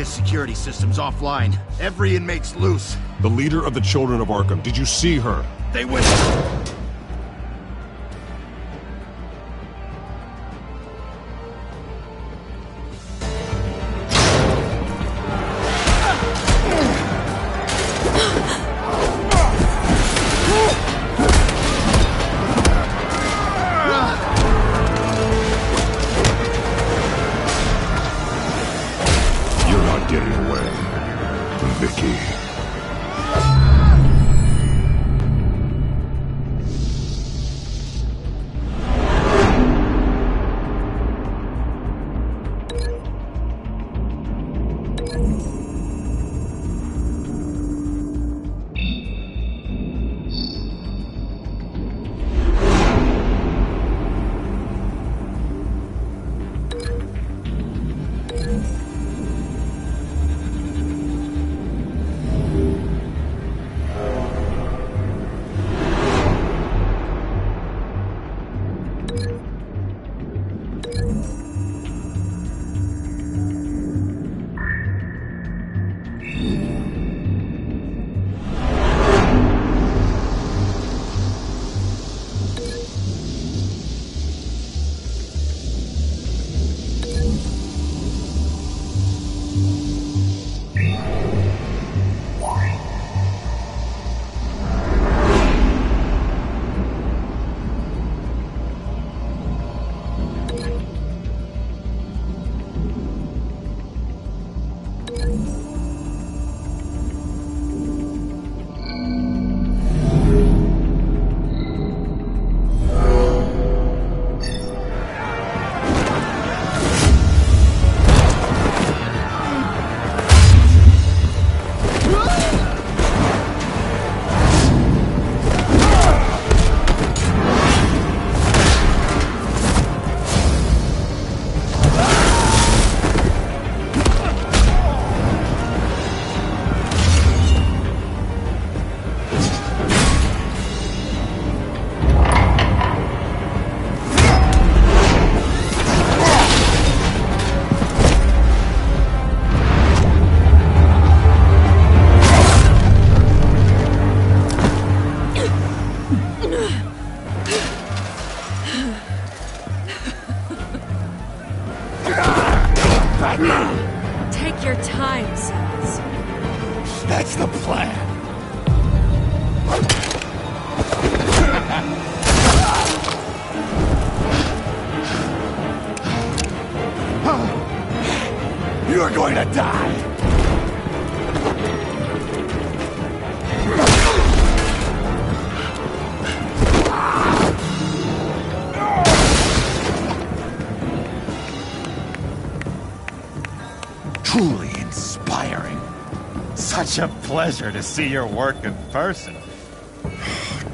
Security system's offline. Every inmate's loose. The leader of the Children of Arkham, did you see her? They went... Take your time, Sims. That's the plan. You're going to die. Truly inspiring. Such a pleasure to see your work in person.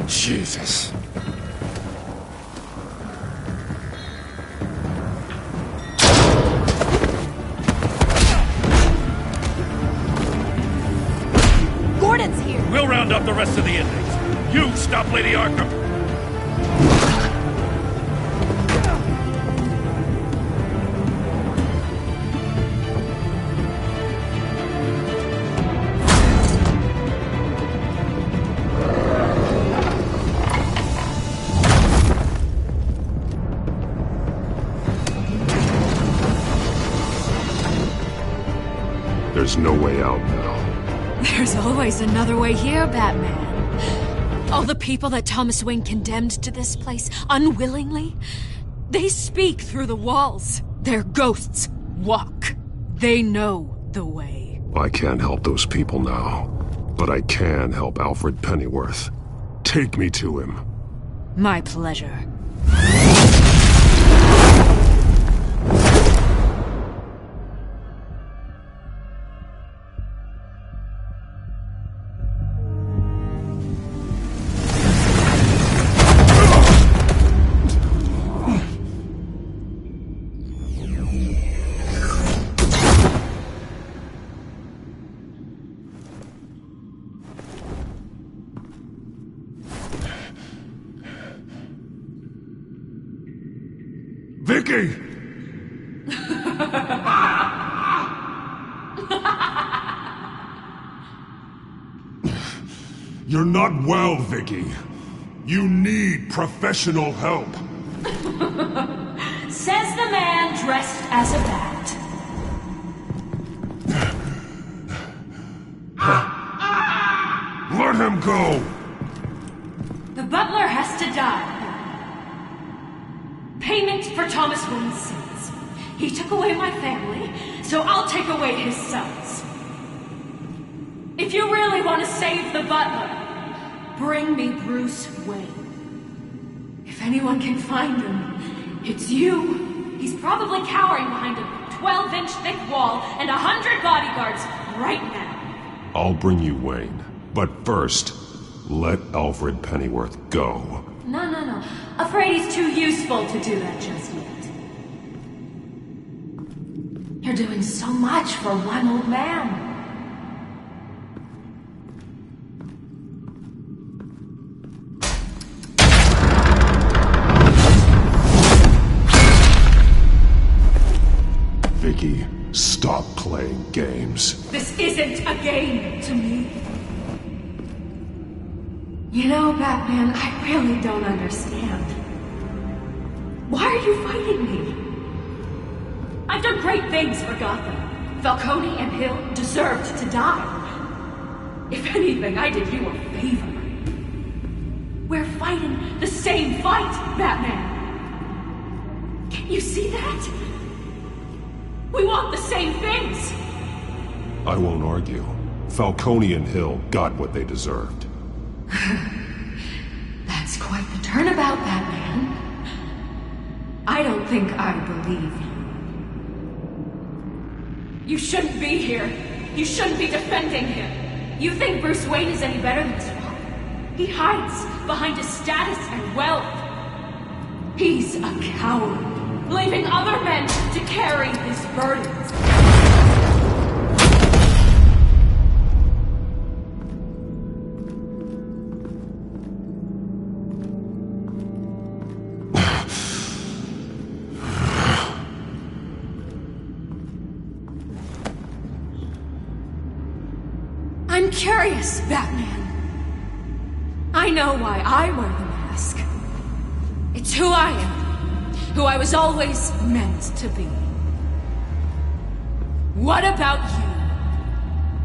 Jesus. Gordon's here. We'll round up the rest of the inmates. You stop Lady Arkham. There's no way out now. There's always another way here, Batman. All the people that Thomas Wayne condemned to this place unwillingly, they speak through the walls. Their ghosts walk. They know the way. I can't help those people now, but I can help Alfred Pennyworth. Take me to him. My pleasure. Vicky! You're not well, Vicky. You need professional help. Says the man dressed as a bat. Let him go! The butler has to die. Payment for Thomas Wayne's sins. He took away my family, so I'll take away his sons. If you really want to save the butler, bring me Bruce Wayne. If anyone can find him, it's you. He's probably cowering behind a 12-inch thick wall and 100 bodyguards right now. I'll bring you Wayne, but first, let Alfred Pennyworth go. No. Afraid he's too useful to do that just yet. You're doing so much for one old man. Vicky, stop playing games. This isn't a game to me. You know, Batman, I really don't understand. Why are you fighting me? I've done great things for Gotham. Falcone and Hill deserved to die. If anything, I did you a favor. We're fighting the same fight, Batman. Can you see that? We want the same things. I won't argue. Falcone and Hill got what they deserved. That's quite the turnabout, Batman. I don't think I believe you. You shouldn't be here. You shouldn't be defending him. You think Bruce Wayne is any better than Swamp? He hides behind his status and wealth. He's a coward, leaving other men to carry his burdens. I'm curious, Batman. I know why I wear the mask. It's who I am, who I was always meant to be. What about you?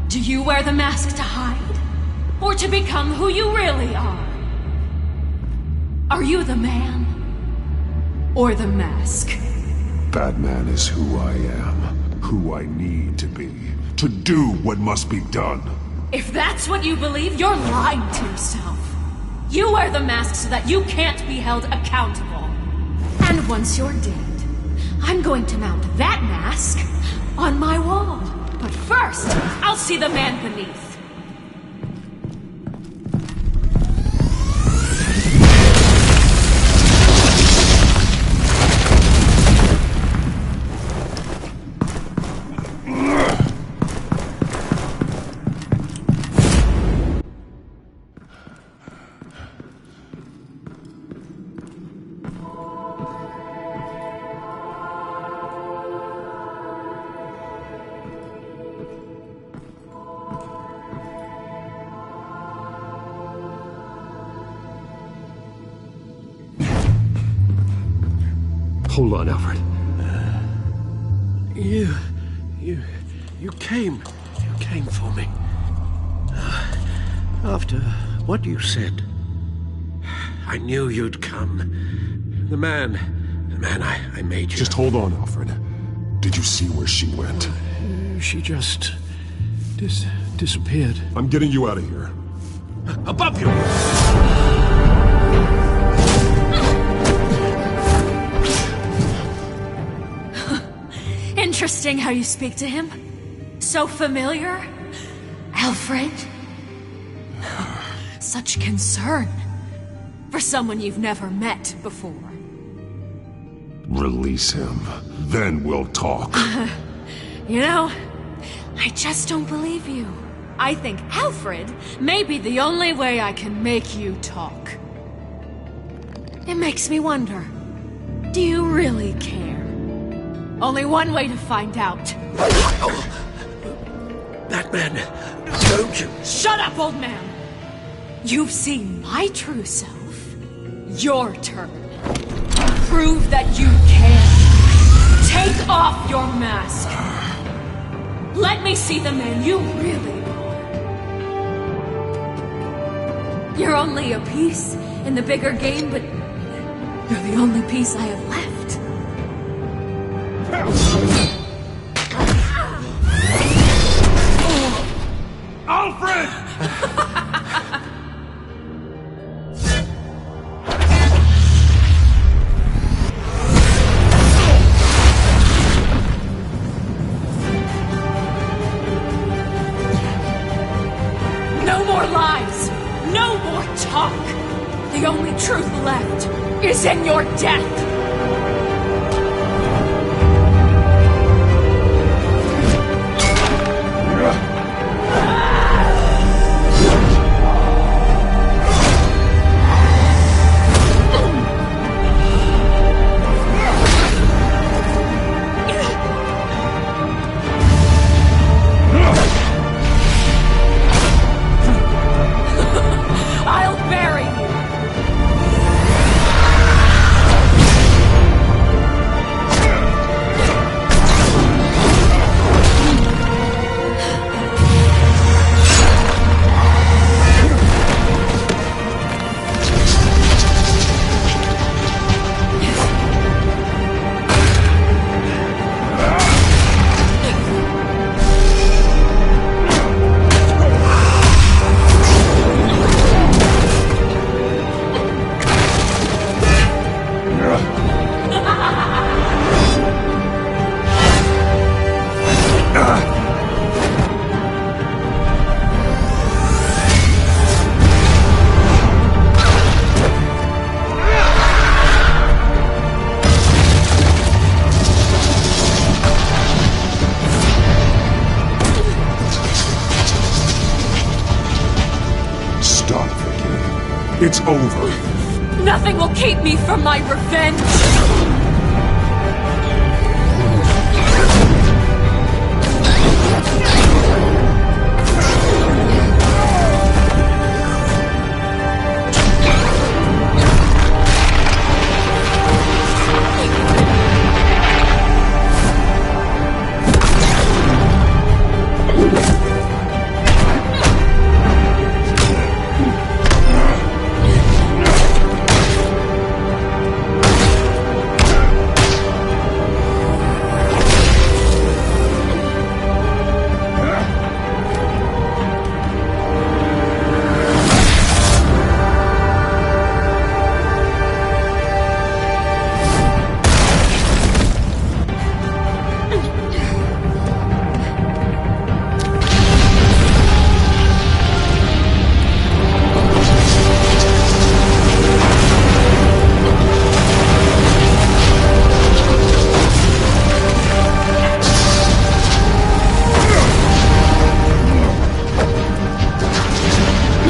Do you wear the mask to hide? Or to become who you really are? Are you the man? Or the mask? Batman is who I am, who I need to be, to do what must be done. If that's what you believe, you're lying to yourself. You wear the mask so that you can't be held accountable. And once you're dead, I'm going to mount that mask on my wall. But first, I'll see the man beneath. Hold on, Alfred. You came came for me. After what you said, I knew you'd come. The man I made you. Just hold on, Alfred. Did you see where she went? She just... disappeared. I'm getting you out of here. Above you! Interesting how you speak to him. So familiar. Alfred. Such concern. For someone you've never met before. Release him. Then we'll talk. You know, I just don't believe you. I think Alfred may be the only way I can make you talk. It makes me wonder, do you really care? Only one way to find out. That man, don't you... Shut up, old man! You've seen my true self. Your turn. Prove that you can. Take off your mask. Let me see the man you really are. You're only a piece in the bigger game, but you're the only piece I have left. Alfred! No more lies! No more talk! The only truth left is in your death! I'll bury you! It's over. Nothing will keep me from my revenge!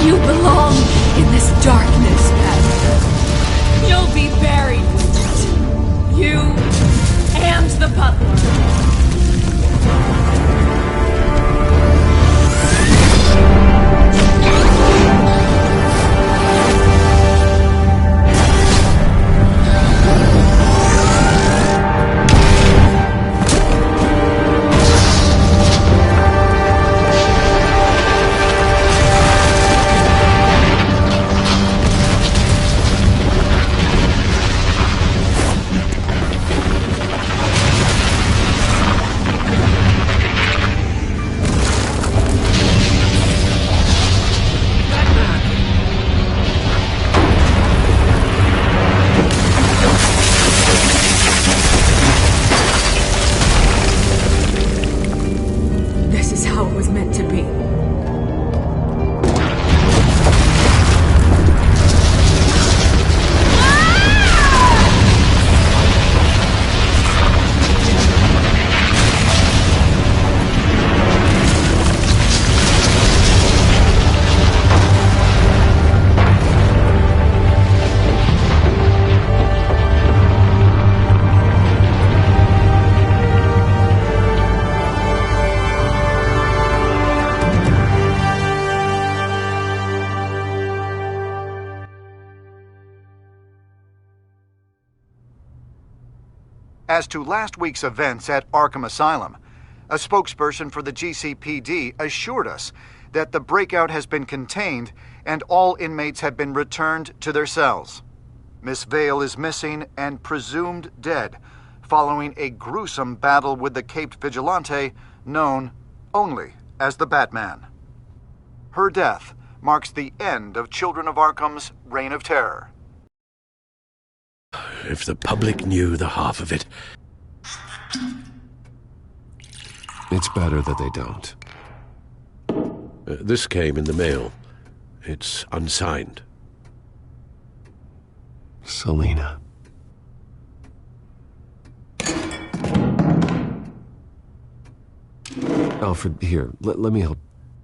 You belong in this darkness, Pat. You'll be buried with it. You and the butler. As to last week's events at Arkham Asylum, a spokesperson for the GCPD assured us that the breakout has been contained and all inmates have been returned to their cells. Miss Vale is missing and presumed dead, following a gruesome battle with the caped vigilante known only as the Batman. Her death marks the end of Children of Arkham's reign of terror. If the public knew the half of it. It's better that they don't. This came in the mail. It's unsigned. Selina. Alfred, here, let me help.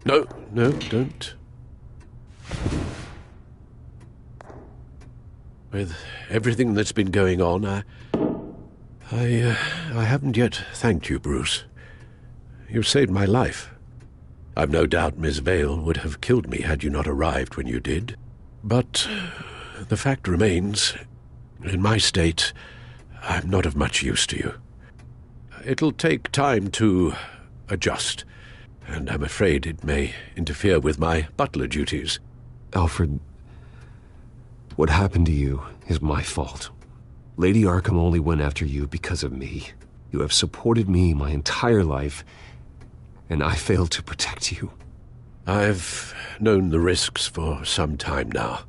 No, don't. With everything that's been going on, I haven't yet thanked you, Bruce. You've saved my life. I've no doubt Miss Vale would have killed me had you not arrived when you did. But the fact remains, in my state, I'm not of much use to you. It'll take time to adjust, and I'm afraid it may interfere with my butler duties. Alfred, what happened to you is my fault. Lady Arkham only went after you because of me. You have supported me my entire life, and I failed to protect you. I've known the risks for some time now,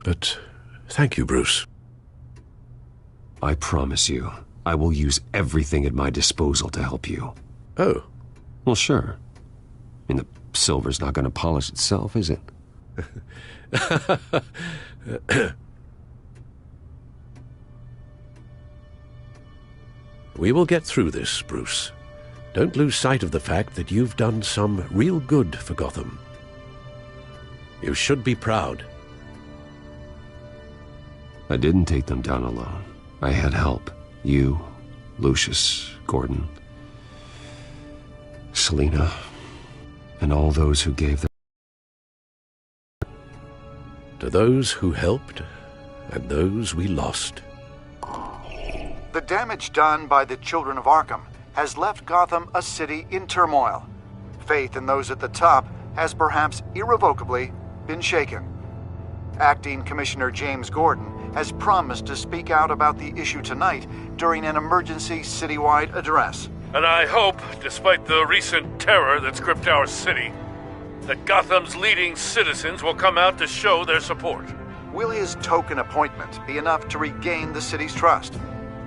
but thank you, Bruce. I promise you, I will use everything at my disposal to help you. Oh. Well, sure. I mean, the silver's not going to polish itself, is it? We will get through this, Bruce. Don't lose sight of the fact that you've done some real good for Gotham. You should be proud. I didn't take them down alone. I had help. You, Lucius, Gordon, Selina, and all those who gave them. To those who helped, and those we lost. The damage done by the Children of Arkham has left Gotham a city in turmoil. Faith in those at the top has perhaps irrevocably been shaken. Acting Commissioner James Gordon has promised to speak out about the issue tonight during an emergency citywide address. And I hope, despite the recent terror that's gripped our city, that Gotham's leading citizens will come out to show their support. Will his token appointment be enough to regain the city's trust?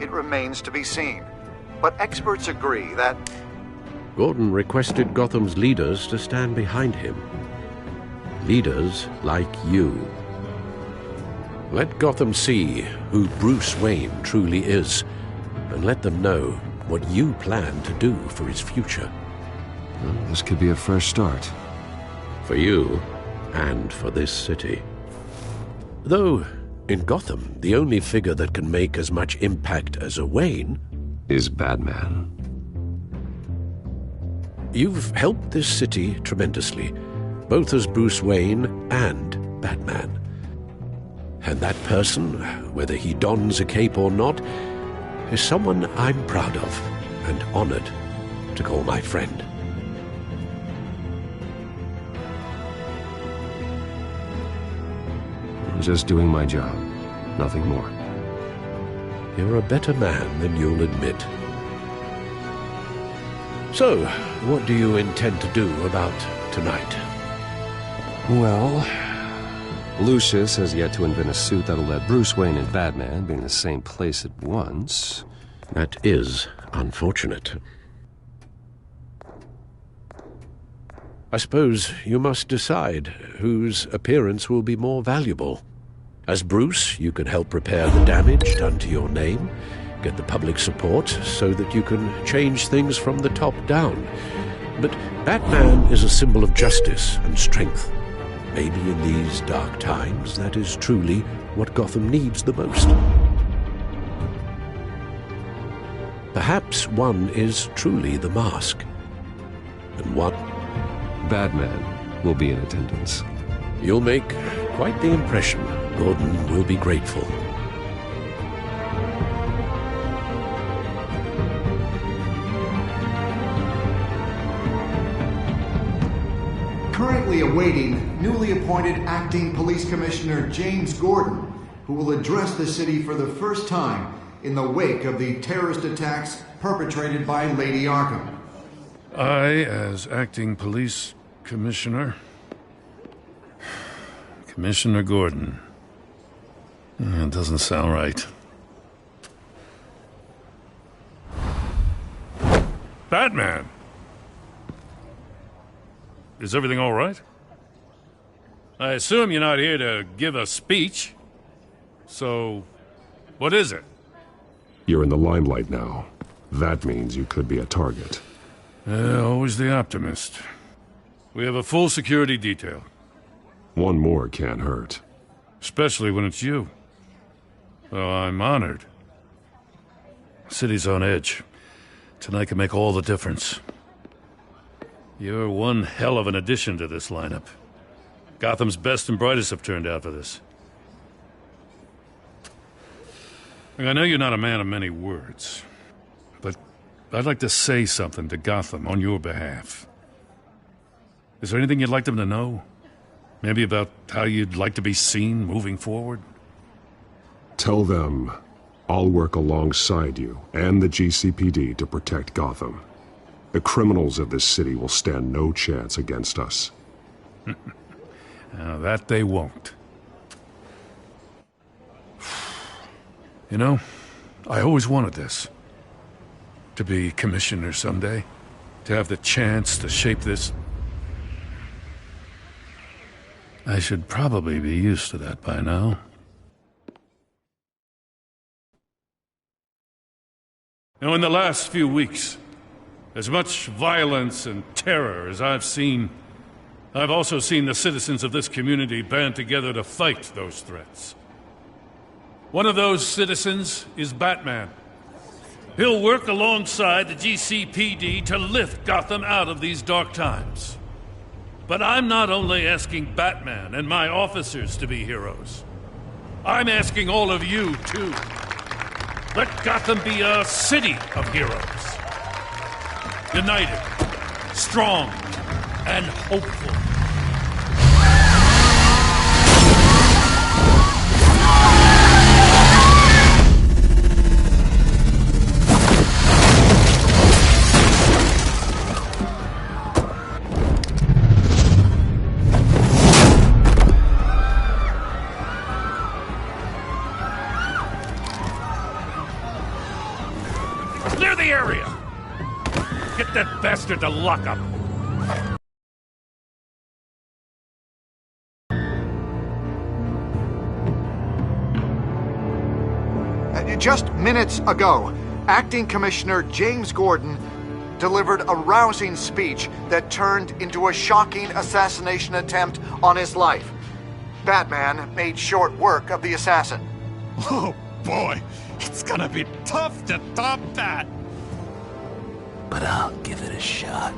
It remains to be seen. But experts agree that Gordon requested Gotham's leaders to stand behind him. Leaders like you. Let Gotham see who Bruce Wayne truly is, and let them know what you plan to do for his future. Well, this could be a fresh start. For you, and for this city. Though, in Gotham, the only figure that can make as much impact as a Wayne is Batman. You've helped this city tremendously, both as Bruce Wayne and Batman. And that person, whether he dons a cape or not, is someone I'm proud of and honored to call my friend. I'm just doing my job, nothing more. You're a better man than you'll admit. So, what do you intend to do about tonight? Well, Lucius has yet to invent a suit that'll let Bruce Wayne and Batman be in the same place at once. That is unfortunate. I suppose you must decide whose appearance will be more valuable. As Bruce, you can help repair the damage done to your name, get the public support so that you can change things from the top down. But Batman is a symbol of justice and strength. Maybe in these dark times, that is truly what Gotham needs the most. Perhaps one is truly the mask, and one... Batman will be in attendance. You'll make quite the impression. Gordon will be grateful. currently awaiting newly appointed Acting Police Commissioner James Gordon, who will address the city for the first time in the wake of the terrorist attacks perpetrated by Lady Arkham. I, as Acting Police Commissioner... Commissioner Gordon. It doesn't sound right. Batman! Is everything all right? I assume you're not here to give a speech. So, what is it? You're in the limelight now. That means you could be a target. Always the optimist. We have a full security detail. One more can't hurt. Especially when it's you. Well, I'm honored. The city's on edge. Tonight can make all the difference. You're one hell of an addition to this lineup. Gotham's best and brightest have turned out for this. I know you're not a man of many words, but I'd like to say something to Gotham on your behalf. Is there anything you'd like them to know? Maybe about how you'd like to be seen moving forward? Tell them I'll work alongside you and the GCPD to protect Gotham. The criminals of this city will stand no chance against us. Now, that they won't. You know, I always wanted this. To be commissioner someday. To have the chance to shape this. I should probably be used to that by now. Now, in the last few weeks, as much violence and terror as I've seen, I've also seen the citizens of this community band together to fight those threats. One of those citizens is Batman. He'll work alongside the GCPD to lift Gotham out of these dark times. But I'm not only asking Batman and my officers to be heroes. I'm asking all of you, too. Let Gotham be a city of heroes. United, strong, and hopeful. Clear the area! Get that bastard to lock up! Just minutes ago, Acting Commissioner James Gordon delivered a rousing speech that turned into a shocking assassination attempt on his life. Batman made short work of the assassin. Oh boy, it's gonna be tough to top that. But I'll give it a shot.